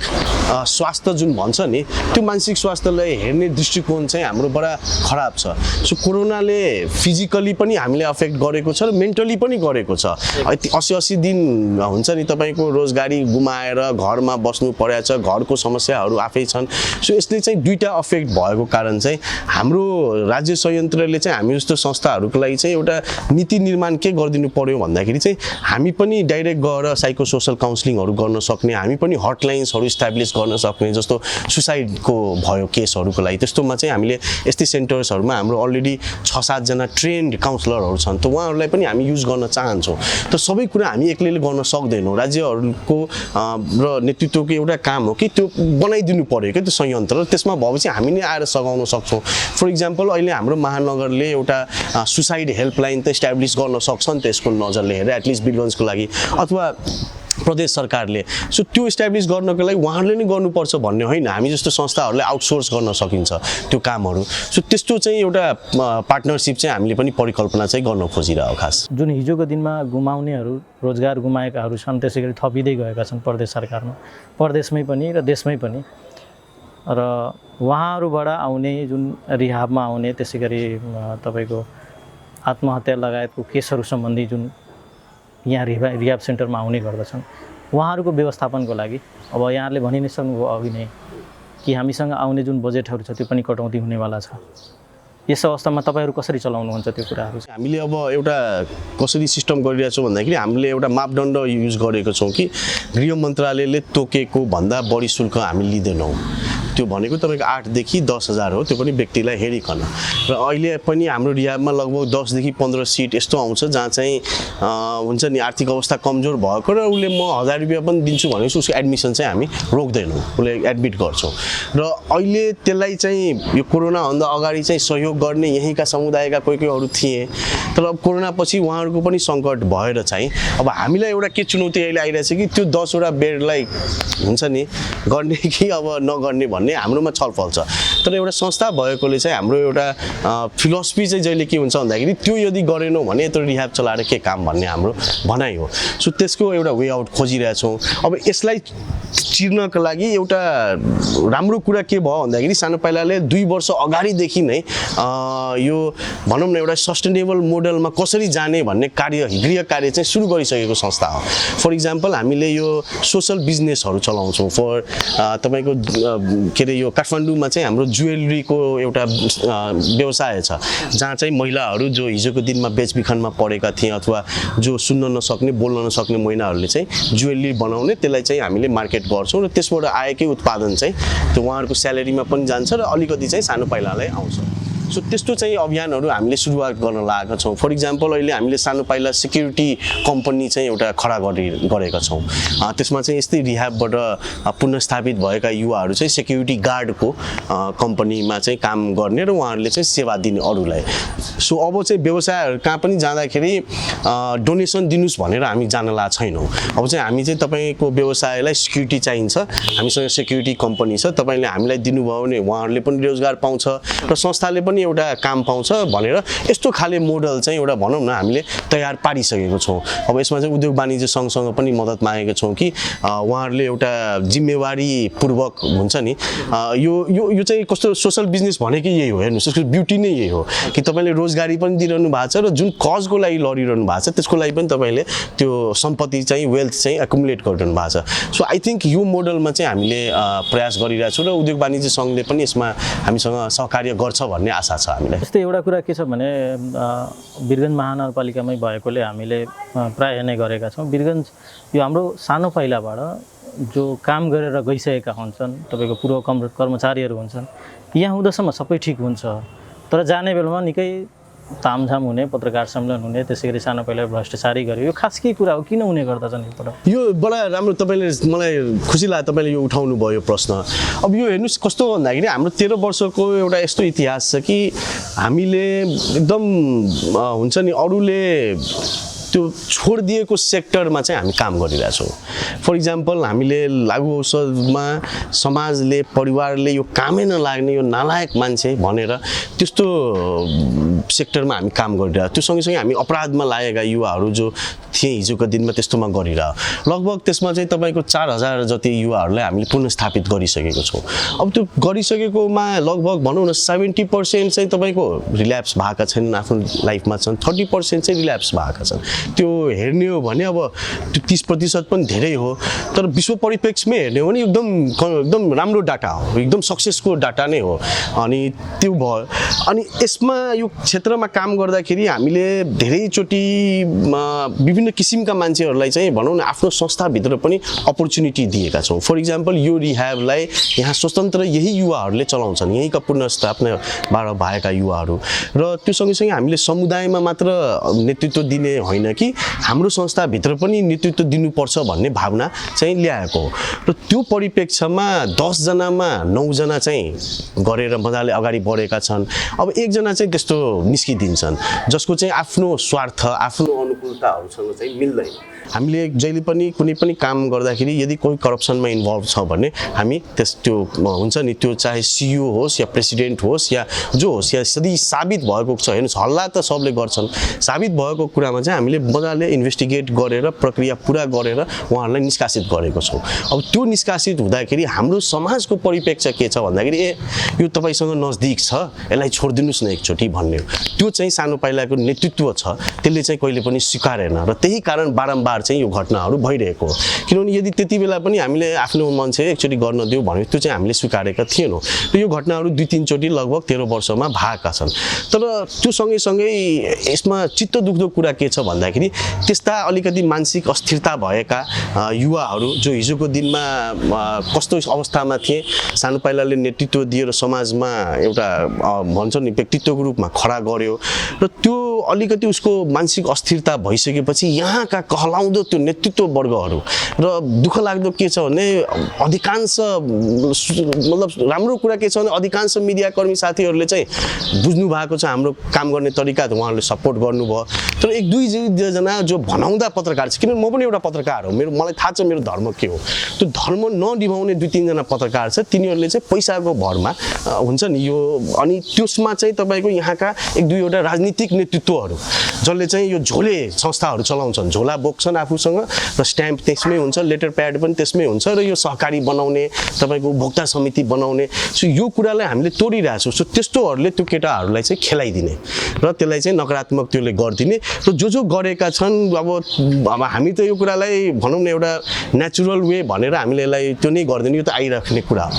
स्वास्थ्य जुन भन्छ नि त्यो मानसिक स्वास्थ्यलाई हेर्ने दृष्टिकोण चाहिँ हाम्रो बडा खराब छ सो कोरोनाले फिजिकली पनि हामीले अफेक्ट गरेको छ र मेन्टली पनि गरेको छ 80 दिन हुन्छ नि तपाईँको रोजगारी गुमाएर घरमा बस्नु परेको छ घरको समस्याहरू आफै छन् सो यसले चाहिँ दुईटा अफेक्ट भएको कारण चाहिँ हाम्रो राज्य संयन्त्रले चाहिँ हामी जस्तो संस्थाहरूको लागि चाहिँ एउटा नीति निर्माण के गरिदिनु पर्यो भन्दाखेरि चाहिँ हामी पनि डाइरेक्ट गएर साइको सोसल काउन्सिलिङहरू गर्न सक्ने हामी पनि हटलाइन्सहरू इस्टाब्लिस गर्न सक्ने जस्तो सुसाइडको भयो केसहरूको लागि त्यस्तोमा चाहिँ हामीले यस्तै सेन्टर्सहरूमा हाम्रो अलरेडी 6-7 जना ट्रेन्ड काउन्सिलरहरू छन् त उहाँहरूलाई पनि हामी युज गर्न चाहन्छौँ त सबै कुरा हामी एक्लैले गर्न सक्दैनौँ राज्यहरूको र नेतृत्वको एउटा काम हो कि त्यो बनाइदिनु पर्यो क्या त्यो संयन्त्र त्यसमा भएपछि हामी नै आएर सघाउन सक्छौँ फर इक्जाम्पल अहिले हाम्रो महानगरले एउटा सुसाइड हेल्पलाइन त इस्टाब्लिस गर्न सक्छ नि त यसको नजरले हेरेर एटलिस्ट वीरगन्जको लागि अथवा प्रदेश सरकारले। सो त्यो इस्टाब्लिस गर्नको लागि उहाँहरूले नै गर्नुपर्छ भन्ने होइन, हामी जस्तो संस्थाहरूले आउटसोर्स गर्न सकिन्छ त्यो कामहरू। सो त्यस्तो चाहिँ एउटा पार्टनरसिप चाहिँ हामीले पनि परिकल्पना चाहिँ गर्न खोजिरहेको खास।
जुन हिजोको दिनमा गुमाउनेहरू, रोजगार गुमाएकाहरू छन्, त्यसै गरी थपिँदै गएका छन् प्रदेश सरकारमा, प्रदेशमै पनि र देशमै पनि। र उहाँहरूबाट आउने जुन रिहाबमा आउने, त्यसै गरी तपाईँको आत्महत्या लगायतको केसहरू सम्बन्धी जुन यहाँ रिहाब सेन्टरमा आउने गर्दछन्, उहाँहरूको व्यवस्थापनको लागि अब यहाँहरूले भनि नै सक्नुभयो अघि नै कि हामीसँग आउने जुन बजेटहरू छ त्यो पनि कटौती हुनेवाला छ। यस अवस्थामा तपाईँहरू कसरी चलाउनुहुन्छ त्यो कुराहरू?
हामीले अब एउटा कसरी सिस्टम गरिरहेछौँ भन्दाखेरि हामीले एउटा मापदण्ड युज गरेको छौँ कि गृह मन्त्रालयले तोकेको भन्दा बढी शुल्क हामी लिँदैनौँ। त्यो भनेको तपाईँको 8 देखि 10,000 हो, त्यो पनि व्यक्तिलाई हेरिकन। र अहिले पनि हाम्रो रिहाबमा लगभग 10 देखि 15 सिट यस्तो आउँछ जहाँ चाहिँ हुन्छ नि आर्थिक अवस्था कमजोर भएको र उसले म 1000 रुपियाँ पनि दिन्छु भनेपछि उसको एडमिसन चाहिँ हामी रोक्दैनौँ, उसले एडमिट गर्छौँ। र अहिले त्यसलाई चाहिँ यो कोरोनाभन्दा अगाडि चाहिँ सहयोग गर्ने यहीँका समुदायका कोही थिए, तर अब कोरोना पछि उहाँहरूको पनि सङ्कट भएर चाहिँ अब हामीलाई एउटा के चुनौती अहिले आइरहेछ कि त्यो 10 वटा बेडलाई हुन्छ नि गर्ने कि अब नगर्ने भन्ने हाम्रोमा छलफल छ। तर एउटा संस्था भएकोले चाहिँ हाम्रो एउटा फिलोसफी चाहिँ जहिले के हुन्छ भन्दाखेरि त्यो यदि गरेनौँ भने यत्रो रिहाब चलाएर के काम भन्ने हाम्रो भनाइ हो। सो त्यसको एउटा वे आउट खोजिरहेछौँ। अब यसलाई चिर्नको लागि एउटा राम्रो कुरा के भयो भन्दाखेरि सानो पाइलाले 2 वर्ष अगाडिदेखि नै यो भनौँ न एउटा सस्टेनेबल मोडलमा कसरी जाने भन्ने गृह कार्य चाहिँ सुरु गरिसकेको संस्था हो। फर इक्जाम्पल हामीले यो सोसल बिजनेसहरू चलाउँछौँ। फर तपाईँको के अरे यो काठमाडौँमा चाहिँ हाम्रो जुवेलरीको एउटा व्यवसाय छ जहाँ चाहिँ महिलाहरू जो हिजोको दिनमा बेचबिखनमा परेका थिए अथवा जो सुन्न नसक्ने बोल्न नसक्ने महिलाहरूले चाहिँ जुवेलरी बनाउने त्यसलाई चाहिँ हामीले मार्केट गर्छौँ र त्यसबाट आएकै उत्पादन चाहिँ त्यो उहाँहरूको स्यालेरीमा पनि जान्छ र अलिकति चाहिँ सानो पाइलालाई आउँछ। सो त्यस्तो चाहिँ अभियानहरू हामीले सुरुवात गर्न लागेका छौँ। फर इक्जाम्पल अहिले हामीले सानो पाइला सेक्युरिटी कम्पनी चाहिँ एउटा खडा गरेका छौँ। त्यसमा चाहिँ यस्तै रिहाबबाट पुनर्स्थापित भएका युवाहरू चाहिँ सेक्युरिटी गार्डको कम्पनीमा चाहिँ काम गर्ने र उहाँहरूले चाहिँ सेवा दिने अरूलाई। सो अब चाहिँ व्यवसायहरू कहाँ पनि जाँदाखेरि डोनेसन दिनुहोस् भनेर हामी जान लागेका छैनौँ। अब चाहिँ हामी चाहिँ तपाईँको व्यवसायलाई सिक्युरिटी चाहिन्छ, हामीसँग सेक्युरिटी कम्पनी छ, तपाईँले हामीलाई दिनुभयो भने उहाँहरूले पनि रोजगार पाउँछ र संस्थाले पनि एउटा काम पाउँछ भनेर यस्तो खाले मोडल चाहिँ एउटा भनौँ न हामीले तयार पारिसकेको छौँ। अब यसमा चाहिँ उद्योग वाणिज्य सङ्घसँग पनि मद्दत मागेको छौँ कि उहाँहरूले एउटा जिम्मेवारीपूर्वक हुन्छ नि यो चाहिँ कस्तो सोसल बिजनेस भनेकै यही हो। हेर्नुहोस् यसको ब्युटी नै यही हो कि तपाईँले रोजगारी पनि दिइरहनु भएको छ र जुन कजको लागि लडिरहनु भएको छ त्यसको लागि पनि तपाईँले त्यो सम्पत्ति चाहिँ वेल्थ चाहिँ एकुमुलेट गरिरहनु भएको छ। सो आई थिङ्क यो मोडलमा चाहिँ हामीले प्रयास गरिरहेको छौँ र उद्योग वाणिज्य सङ्घले पनि यसमा हामीसँग सहकार्य गर्छ भन्ने आशा छ हामीलाई।
यस्तै एउटा कुरा के छ भने वीरगञ्ज महानगरपालिकामै भएकोले हामीले प्राय नै गरेका छौँ। वीरगञ्ज यो हाम्रो सानो पाइलाबाट जो काम गरेर गइसकेका हुन्छन्, तपाईँको पूर्व कर्मचारीहरू हुन्छन्, यहाँ हुँदासम्म सबै ठिक हुन्छ, तर जाने बेलामा निकै तामझाम हुने, पत्रकार सम्मेलन हुने, त्यसै गरी सानो पाइला भ्रष्टाचारी गर्यो। यो खास के कुरा हो, किन हुने गर्दछन् एकपल्ट?
यो बडा राम्रो तपाईँले मलाई खुसी लाग्यो तपाईँले यो उठाउनु भयो प्रश्न। अब यो हेर्नुहोस् कस्तो भन्दाखेरि हाम्रो 13 वर्षको एउटा यस्तो इतिहास छ कि हामीले एकदम हुन्छ नि अरूले त्यो छोडिदिएको सेक्टरमा चाहिँ हामी काम गरिरहेछौँ। फर इक्जाम्पल हामीले लागु औषधमा समाजले परिवारले यो कामै नलाग्ने यो नालायक मान्छे भनेर त्यस्तो सेक्टरमा हामी काम गरिरहेको। त्यो सँगसँगै हामी अपराधमा लागेका युवाहरू जो थिए हिजोको दिनमा त्यस्तोमा गरिरह लगभग त्यसमा चाहिँ तपाईँको 4000 जति युवाहरूलाई हामीले पुनर्स्थापित गरिसकेको छौँ। अब त्यो गरिसकेकोमा लगभग भनौँ न 70% चाहिँ तपाईँको रिल्याप्स भएका छैनन्, आफ्नो लाइफमा छन्, 30% चाहिँ रिल्याप्स भएका छन्। त्यो हेर्ने हो भने अब त्यो 30% पनि धेरै हो, तर विश्व परिप्रेक्ष्यमा हेर्ने हो भने एकदम राम्रो डाटा हो, एकदम सक्सेसको डाटा नै हो। अनि त्यो भयो। अनि यसमा यो क्षेत्रमा काम गर्दाखेरि हामीले धेरैचोटि विभिन्न किसिमका मान्छेहरूलाई चाहिँ भनौँ न आफ्नो संस्थाभित्र पनि अपर्च्युनिटी दिएका छौँ। फर इक्जाम्पल यो रिह्याबलाई यहाँ स्वतन्त्र यही युवाहरूले चलाउँछन्, यहीँका पुनर्स्थापनाबाट भएका युवाहरू। र त्यो सँगसँगै हामीले समुदायमा मात्र नेतृत्व दिने होइन कि हाम्रो संस्थाभित्र पनि नेतृत्व दिनुपर्छ भन्ने भावना चाहिँ ल्याएको हो। र त्यो परिप्रेक्ष्यमा 10 जनामा 9 जना चाहिँ गरेर मजाले अगाडि बढेका छन्। अब 1 जना चाहिँ त्यस्तो निस्किदिन्छन् जसको चाहिँ आफ्नो स्वार्थ आफ्नो अनुकूलताहरूसँग चाहिँ मिल्दैन। हामीले जहिले पनि कुनै पनि काम गर्दाखेरि यदि कोही करप्सनमा इन्भल्भ छ भने हामी त्यो हुन्छ नि त्यो चाहे सिइओ होस् या प्रेसिडेन्ट होस् या जो होस् या यदि साबित भएको छ हेर्नुहोस् हल्ला त सबले गर्छन् साबित भएको कुरामा चाहिँ हामीले मजाले इन्भेस्टिगेट गरेर प्रक्रिया पुरा गरेर उहाँहरूलाई निष्कासित गरेको छौँ अब त्यो निष्कासित हुँदाखेरि हाम्रो समाजको परिप्रेक्ष्य के छ भन्दाखेरि यो तपाईँसँग नजदिक छ यसलाई छोडिदिनुहोस् न एकचोटि भन्ने हो त्यो चाहिँ सानो पाइलाको नेतृत्व छ त्यसले चाहिँ कहिले पनि स्वीकारेन र त्यही कारण बारम्बार चाहिँ यो घटनाहरू भइरहेको हो किनभने यदि त्यति बेला पनि हामीले आफ्नो मान्छे एकचोटि गर्न दियो भने त्यो चाहिँ हामीले स्वीकारेका थिएनौँ र यो घटनाहरू 2-3 चोटि लगभग 13 वर्षमा भएका छन् तर त्यो सँगै यसमा चित्त दुख्दो कुरा के छ भन्दाखेरि त्यस्ता अलिकति मानसिक अस्थिरता भएका युवाहरू जो हिजोको दिनमा कस्तो अवस्थामा थिए सानो पाइलाले नेतृत्व दिएर समाजमा एउटा भन्छ नि व्यक्तित्वको रूपमा खडा गर्यो र त्यो अलिकति उसको मानसिक अस्थिरता भइसकेपछि यहाँका कहलाउँदो त्यो नेतृत्व वर्गहरू र दुःख लाग्दो के छ भने अधिकांश मतलब राम्रो कुरा के छ भने अधिकांश मिडियाकर्मी साथीहरूले चाहिँ बुझ्नु भएको छ हाम्रो काम गर्ने तरिका त उहाँहरूले सपोर्ट गर्नुभयो तर 1-2 जना जो भनाउँदा पत्रकार छ किनभने म पनि एउटा पत्रकार हो मलाई थाहा छ मेरो धर्म के हो त्यो धर्म ननिभाउने 2-3 जना पत्रकार छ तिनीहरूले चाहिँ पैसाको भरमा हुन्छ नि यो अनि त्यसमा चाहिँ तपाईँको यहाँका 1-2 वटा राजनीतिक नेतृत्वहरू जसले चाहिँ यो झोले संस्थाहरू चलाउँछन् झोला बोक्छन् आफूसँग र स्ट्याम्प त्यसमै हुन्छ लेटर प्याड पनि त्यसमै हुन्छ र यो सहकारी बनाउने तपाईँको उपभोक्ता समिति बनाउने सो यो कुरालाई हामीले तोडिरहेछौँ सो त्यस्तोहरूले त्यो केटाहरूलाई चाहिँ खेलाइदिने र त्यसलाई चाहिँ नकारात्मक त्यसले गरिदिने र जो गरेका छन् अब हामी त यो कुरालाई भनौँ न एउटा नेचुरल वे भनेर हामीले यसलाई त्यो नै गरिदिने यो त आइराख्ने कुरा हो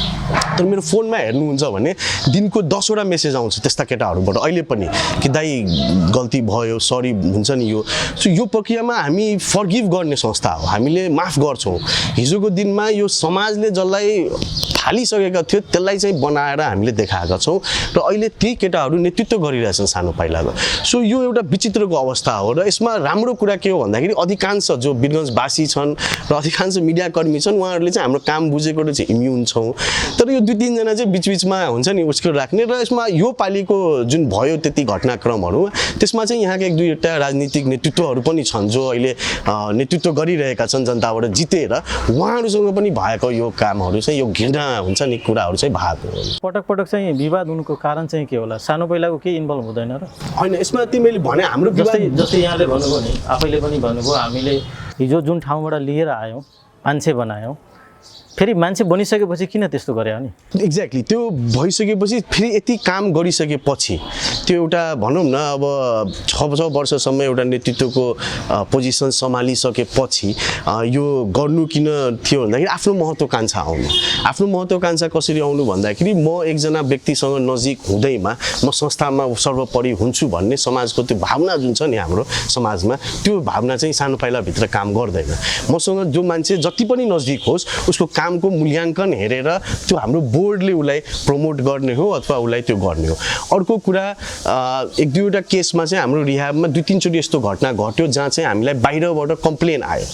तर मेरो फोनमा हेर्नुहुन्छ भने दिनको 10 वटा मेसेज आउँछ त्यस्ता केटाहरूबाट अहिले पनि कि दाइ गल्ती भयो सरी हुन्छ नि यो सो यो प्रक्रियामा हामी फर्गिभ गर्ने संस्था हो हामीले माफ गर्छौँ हिजोको दिनमा यो समाजले जसलाई थालिसकेका थियो त्यसलाई चाहिँ बनाएर हामीले देखाएका छौँ र अहिले ती केटाहरू नेतृत्व गरिरहेछन् सानो पाइलाको सो यो एउटा विचित्रको अवस्था हो र यसमा राम्रो कुरा के हो भन्दाखेरि अधिकांश जो वीरगञ्जवासी छन् र अधिकांश मिडियाकर्मी छन् उहाँहरूले चाहिँ हाम्रो काम बुझेको चाहिँ इम्युन छौँ तर यो 2-3 जना चाहिँ बिचबिचमा हुन्छ नि उसको राख्ने र यसमा यो पालिको जुन भयो त्यति घटनाक्रमहरू त्यसमा चाहिँ यहाँका 1-2 राजनीतिक नेतृत्वहरू पनि छन् जो अहिले नेतृत्व गरिरहेका छन् जनताबाट जितेर उहाँहरूसँग पनि भएको यो कामहरू चाहिँ यो घृणा हुन्छ नि कुराहरू चाहिँ भएको हो
पटक चाहिँ विवाद हुनुको कारण चाहिँ के होला सानो पाइलाको के इन्भल्भ हुँदैन र
होइन यसमा तिमीले भने हाम्रो
जस्तै यहाँले भन्नुभयो नि आफैले पनि भन्नुभयो हामीले हिजो जुन ठाउँबाट लिएर आयौँ मान्छे बनायौँ फेरि मान्छे बनिसकेपछि किन त्यस्तो गरे हो नि
एक्ज्याक्टली त्यो भइसकेपछि फेरि यति काम गरिसकेपछि त्यो एउटा भनौँ न अब 6 वर्षसम्म एउटा नेतृत्वको पोजिसन सम्हालिसकेपछि यो गर्नु किन थियो भन्दाखेरि आफ्नो महत्त्वकांक्षा आउनु आफ्नो महत्त्वकांक्षा कसरी आउनु भन्दाखेरि म एकजना व्यक्तिसँग नजिक हुँदैमा म संस्थामा सर्वोपरि हुन्छु भन्ने समाजको त्यो भावना जुन छ नि हाम्रो समाजमा त्यो भावना चाहिँ सानो पाइलाभित्र काम गर्दैन मसँग जो मान्छे जति पनि नजिक होस् उसको कामको मूल्याङ्कन हेरेर त्यो हाम्रो बोर्डले उसलाई प्रमोट गर्ने हो अथवा उसलाई त्यो गर्ने हो अर्को कुरा 1-2 वटा केसमा चाहिँ हाम्रो रिहाबमा 2-3 चोटि यस्तो घटना घट्यो जहाँ चाहिँ हामीलाई बाहिरबाट कम्प्लेन आयो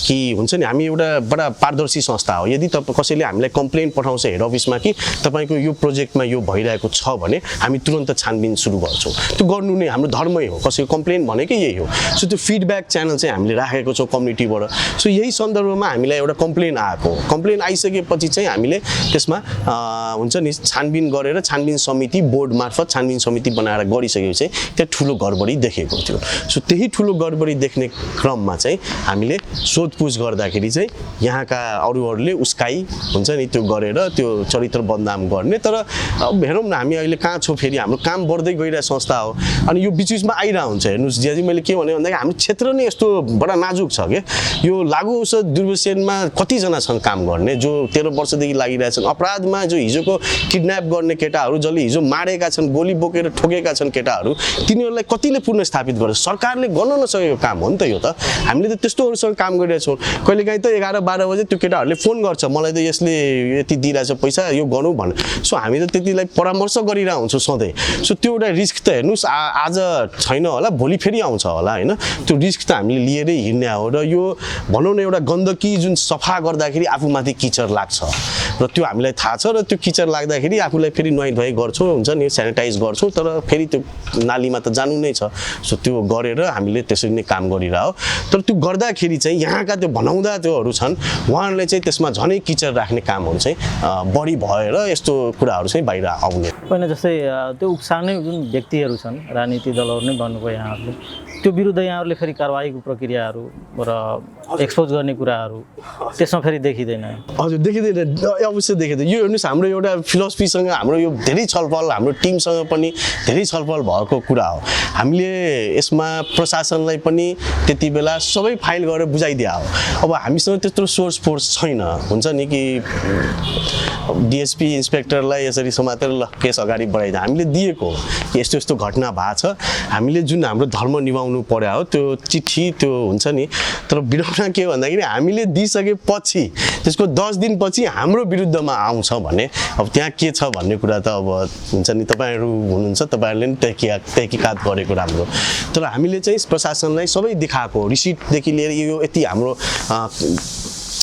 कि हुन्छ नि हामी एउटा बडा पारदर्शी संस्था हो यदि कसैले हामीलाई कम्प्लेन पठाउँछ हेड अफिसमा कि तपाईँको यो प्रोजेक्टमा यो भइरहेको छ भने हामी तुरन्त छानबिन सुरु गर्छौँ त्यो गर्नु नै हाम्रो धर्मै हो कसैको कम्प्लेन भनेकै यही हो सो त्यो फिडब्याक च्यानल चाहिँ हामीले राखेको छौँ कम्युनिटीबाट सो यही सन्दर्भमा हामीलाई एउटा कम्प्लेन आएको कम्प्लेन आइसकेपछि चाहिँ हामीले त्यसमा हुन्छ नि छानबिन गरेर छानबिन समिति बोर्ड मार्फत छानबिन समिति बनाएर गरिसकेपछि त्यहाँ ठुलो गडबडी देखेको थियो सो त्यही ठुलो गडबडी देख्ने क्रममा चाहिँ हामीले सोधपुछ गर्दाखेरि चाहिँ यहाँका अरूहरूले उस्काई हुन्छ नि त्यो गरेर त्यो चरित्र बदनाम गर्ने तर अब हेरौँ न हामी अहिले कहाँ छौँ फेरि हाम्रो काम बढ्दै गइरहेको संस्था हो अनि यो बिचबिचमा आइरहेको हुन्छ हेर्नुहोस् ज्याजी मैले के भने भन्दाखेरि हाम्रो क्षेत्र नै यस्तो बडा नाजुक छ क्या यो लागु औषध दुर्व्यसनमा कतिजना छन् काम गर्ने जो 13 वर्षदेखि लागिरहेछन् अपराधमा जो हिजोको किडन्याप गर्ने केटाहरू जसले हिजो मारेका छन् गोली बोकेर ठोकेका छन् केटाहरू तिनीहरूलाई कतिले पुनर्स्थापित गर्छ सरकारले गर्न नसकेको काम हो नि त यो त हामीले त त्यस्तोहरूसँग काम गरिरहेछौँ कहिलेकाहीँ त 11-12 बजे त्यो केटाहरूले फोन गर्छ मलाई त यसले यति दिइरहेछ पैसा यो गरौँ भने सो हामी त त्यतिलाई परामर्श गरिरहेको हुन्छौँ सधैँ सो त्यो एउटा रिस्क त हेर्नुहोस् आज छैन होला भोलि फेरि आउँछ होला होइन त्यो रिस्क त हामीले लिएरै हिँड्ने हो र यो भनौँ न एउटा गन्दगी जुन सफा गर्दाखेरि आफूमाथि किचर लाग्छ र त्यो हामीलाई थाहा छ र त्यो किचर लाग्दाखेरि आफूलाई फेरि नुहाइ धुवाइ गर्छौँ हुन्छ नि सेनिटाइज गर्छौँ तर फेरि त्यो नालीमा त जानु नै छ सो त्यो गरेर हामीले त्यसरी नै काम गरिरह्यो तर त्यो गर्दाखेरि चाहिँ यहाँका त्यो बनाउँदा त्योहरू छन् उहाँहरूले चाहिँ त्यसमा झनै किचर राख्ने कामहरू चाहिँ बढी भएर यस्तो कुराहरू चाहिँ बाहिर आउने
होइन जस्तै त्यो उक्साउने जुन व्यक्तिहरू छन् राजनीतिक दलहरू नै भन्नुभयो यहाँहरूले त्यो विरुद्ध यहाँहरूले फेरि कारवाहीको प्रक्रियाहरू र एक्सपोज गर्ने कुराहरू त्यसमा फेरि देखिँदैन
हजुर देखिँदैन अवश्य देखिँदैन यो हेर्नुहोस् हाम्रो एउटा फिलोसफीसँग हाम्रो यो धेरै छलफल हाम्रो टिमसँग पनि धेरै छलफल भएको कुरा हो हामीले यसमा प्रशासनलाई पनि त्यति बेला सबै फाइल गरेर बुझाइदिया हो अब हामीसँग त्यत्रो सोर्स फोर्स छैन हुन्छ नि कि डिएसपी इन्सपेक्टरलाई यसरी समातेर ल केस अगाडि बढाइदियो हामीले दिएको कि यस्तो यस्तो घटना भएको छ हामीले जुन हाम्रो धर्म निभाउनु पर्यो हो त्यो चिठी त्यो हुन्छ नि तर विडम्बना के हो भन्दाखेरि हामीले दिइसकेपछि त्यसको 10 दिनपछि हाम्रो विरुद्धमा आउँछ भने अब त्यहाँ के छ भन्ने कुरा त अब हुन्छ नि तपाईँहरू हुनुहुन्छ तपाईँहरूले नि तहकिकात गरेको राम्रो तर हामीले चाहिँ प्रशासनलाई सबै देखाएको रिसिटदेखि लिएर यो यति हाम्रो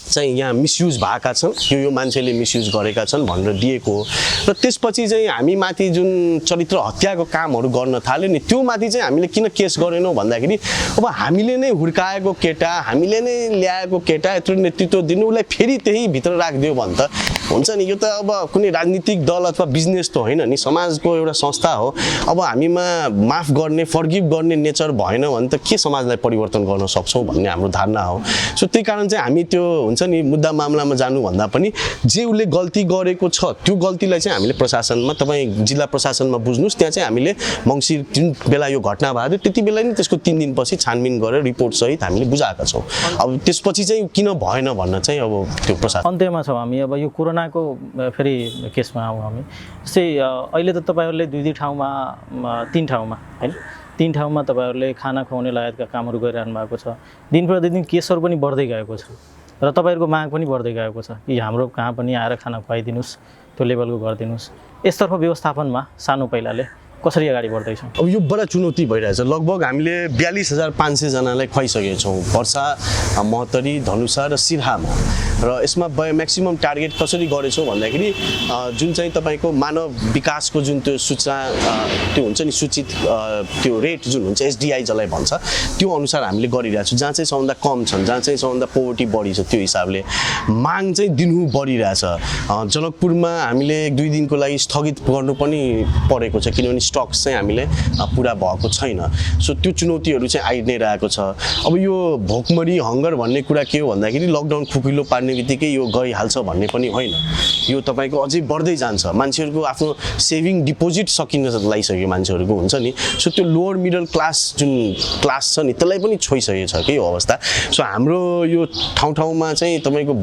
चाहिँ यहाँ मिसयुज भएका छन् यो मान्छेले मिसयुज गरेका छन् भनेर दिएको हो र त्यसपछि चाहिँ हामी माथि जुन चरित्र हत्याको कामहरू गर्न थाल्यो नि त्यो माथि चाहिँ हामीले किन केस गरेनौँ भन्दाखेरि अब हामीले नै हुर्काएको केटा हामीले नै ल्याएको केटा यत्रो नेतृत्व दिनु उसलाई फेरि त्यही भित्र राखिदियो भने त हुन्छ नि यो त अब कुनै राजनीतिक दल अथवा बिजनेस त होइन नि समाजको एउटा संस्था हो अब हामीमा माफ गर्ने फर्गिभ गर्ने नेचर भएन भने त के समाजलाई परिवर्तन गर्न सक्छौँ भन्ने हाम्रो धारणा हो सो त्यही कारण चाहिँ हामी त्यो हुन्छ नि मुद्दा मामलामा जानुभन्दा पनि जे उसले गल्ती गरेको छ त्यो गल्तीलाई चाहिँ हामीले प्रशासनमा तपाईँ जिल्ला प्रशासनमा बुझ्नुहोस् त्यहाँ चाहिँ हामीले मङ्सिर जुन बेला यो घटना भएको थियो त्यति बेला नि त्यसको 3 दिनपछि छानबिन गरेर रिपोर्टसहित हामीले बुझाएका छौँ अब त्यसपछि चाहिँ किन भएन भन्न चाहिँ अब त्यो प्रशासन
अन्त्यमा छौँ हामी अब यो कोरोनाको फेरि केसमा आउँ हामी जस्तै अहिले त तपाईँहरूले 2 ठाउँमा 3 ठाउँमा होइन 3 ठाउँमा तपाईँहरूले खाना खुवाउने लगायतका कामहरू गरिरहनु भएको छ दिन प्रतिदिन केसहरू पनि बढ्दै गएको छ र तपाईँहरूको माग पनि बढ्दै गएको छ कि हाम्रो कहाँ पनि आएर खाना खुवाइदिनुहोस् त्यो लेभलको गरिदिनुहोस् यसतर्फ व्यवस्थापनमा सानो पाइलाले कसरी अगाडि बढ्दैछ
अब यो बडा चुनौती भइरहेछ लगभग हामीले 42,500 जनालाई खुवाइसकेका छौँ पर्सा महोत्तरी धनुषा र सिरहामा र यसमा म्याक्सिमम टार्गेट कसरी गरेछौँ भन्दाखेरि जुन चाहिँ तपाईँको मानव विकासको जुन त्यो सूचना त्यो हुन्छ नि सूचित त्यो रेट जुन हुन्छ एसडिआई जसलाई भन्छ त्यो अनुसार हामीले गरिरहेछौँ जहाँ चाहिँ सबभन्दा कम छन् जहाँ चाहिँ सबभन्दा पोभर्टी बढी छ त्यो हिसाबले माग चाहिँ दिनु बढिरहेछ जनकपुरमा हामीले 1-2 दिनको लागि स्थगित गर्नु पनि परेको छ किनभने स्टक्स चाहिँ हामीले पुरा भएको छैन सो त्यो चुनौतीहरू चाहिँ आइ नै रहेको छ अब यो भोकमरी हङ्गर भन्ने कुरा के हो भन्दाखेरि लकडाउन खुकुलो पार्ने बित्तिकै यो गइहाल्छ भन्ने पनि होइन यो तपाईँको अझै बढ्दै जान्छ मान्छेहरूको आफ्नो सेभिङ डिपोजिट सकिन लागिसक्यो मान्छेहरूको हुन्छ नि सो त्यो लोवर मिडल क्लास जुन क्लास छ नि त्यसलाई पनि छोइसकेको छ कि यो अवस्था सो हाम्रो यो ठाउँमा चाहिँ तपाईँको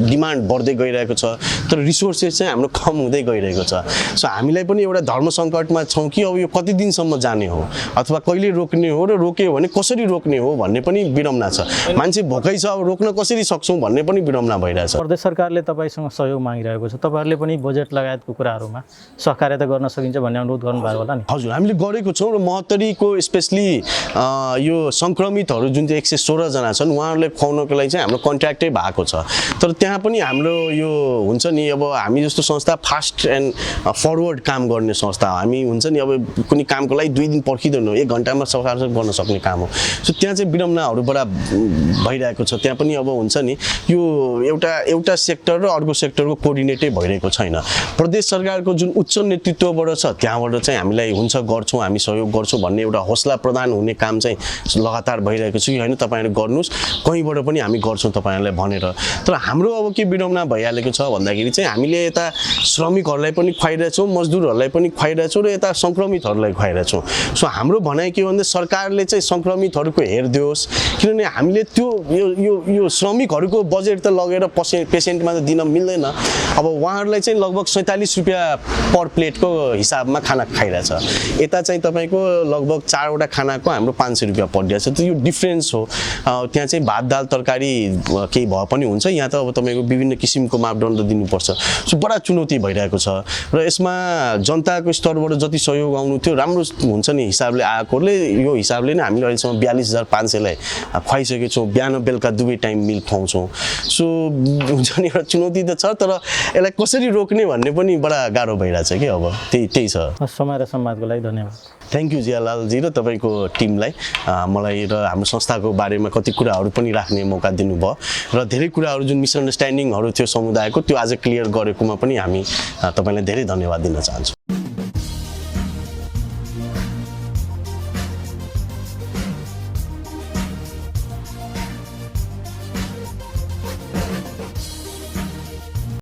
डिमान्ड बढ्दै गइरहेको छ तर रिसोर्सेस चाहिँ हाम्रो कम हुँदै गइरहेको छ सो हामीलाई पनि एउटा धर्म सङ्कटमा छौँ कि अब यो कति दिनसम्म जाने हो अथवा कहिले रोक्ने हो र रोक्यो भने कसरी रोक्ने हो भन्ने पनि विडम्बना छ मान्छे भोकै छ अब रोक्न कसरी सक्छौँ भन्ने पनि विडम्बना भइरहेछ
प्रदेश सरकारले तपाईँसँग सहयोग मागिरहेको छ तपाईँहरूले पनि बजेट लगायतको कुराहरूमा सहकार्यता गर्न सकिन्छ भन्ने अनुरोध गर्नुभएको होला नि
हजुर हामीले गरेको छौँ र महोत्तरीको स्पेसली यो सङ्क्रमितहरू जुन चाहिँ 116 जना छन् उहाँहरूलाई खुवाउनको लागि चाहिँ हाम्रो कन्ट्र्याक्टै भएको छ तर त्यहाँ पनि हाम्रो यो हुन्छ नि अब हामी जस्तो संस्था फास्ट एन्ड फरवर्ड काम गर्ने संस्था हो हामी हुन्छ नि अब कुनै कामको लागि 2 दिन पर्खिँदैन 1 घन्टामा सफा गर्न सक्ने काम हो सो त्यहाँ चाहिँ विडम्बनाहरू बडा भइरहेको छ त्यहाँ पनि अब हुन्छ नि यो एउटा सेक्टर र अर्को सेक्टरको कोअर्डिनेटै भइरहेको छैन प्रदेश सरकारको जुन उच्च नेतृत्वबाट छ त्यहाँबाट चाहिँ हामीलाई हुन्छ गर्छौँ हामी सहयोग गर्छौँ भन्ने एउटा हौसला प्रदान हुने काम चाहिँ लगातार भइरहेको छ कि होइन तपाईँहरू गर्नुहोस् कहीँबाट पनि हामी गर्छौँ तपाईँहरूलाई भनेर तर हाम्रो अब के विडम्बना भइहालेको छ भन्दाखेरि चाहिँ हामीले यता श्रमिकहरूलाई पनि खुवाइरहेछौँ मजदुरहरूलाई पनि खुवाइरहेछौँ र यता सङ्क्रमितहरूलाई खुवाइरहेछौँ सो हाम्रो भनाइ के भन्दा सरकारले चाहिँ सङ्क्रमितहरूको हेरिदियोस् किनभने हामीले त्यो यो श्रमिकहरूको बजेट त लगेर पेसेन्टमा त दिन मिल्दैन अब उहाँहरूलाई चाहिँ लगभग 47 रुपियाँ पर प्लेटको हिसाबमा खाना खाइरहेछ यता चाहिँ तपाईँको लगभग 4वटा खानाको हाम्रो 500 रुपियाँ परिरहेछ त यो डिफ्रेन्स हो त्यहाँ चाहिँ भात दाल तरकारी केही भए पनि हुन्छ यहाँ त अब तपाईँको विभिन्न किसिमको मापदण्ड दिनुपर्छ सो बडा चुनौती भइरहेको छ र यसमा जनताको स्तरबाट जति सहयोग सहयोग आउनु थियो राम्रो हुन्छ नि हिसाबले आएकोले यो हिसाबले नै हामीले अहिलेसम्म 42,500लाई खुवाइसकेको छौँ बिहान बेलुका दुवै टाइम मिल खुवाउँछौँ सो हुन्छ नि एउटा चुनौती त छ तर यसलाई कसरी रोक्ने भन्ने पनि बडा गाह्रो भइरहेछ कि अब त्यही छ
समय र सम्वादको लागि धन्यवाद
थ्याङ्क यू जियालालजी र तपाईँको टिमलाई मलाई र हाम्रो संस्थाको बारेमा कति कुराहरू पनि राख्ने मौका दिनुभयो र धेरै कुराहरू जुन मिसअन्डरस्ट्यान्डिङहरू थियो समुदायको त्यो आज क्लियर गरेकोमा पनि हामी तपाईँलाई धेरै धन्यवाद दिन चाहन्छौँ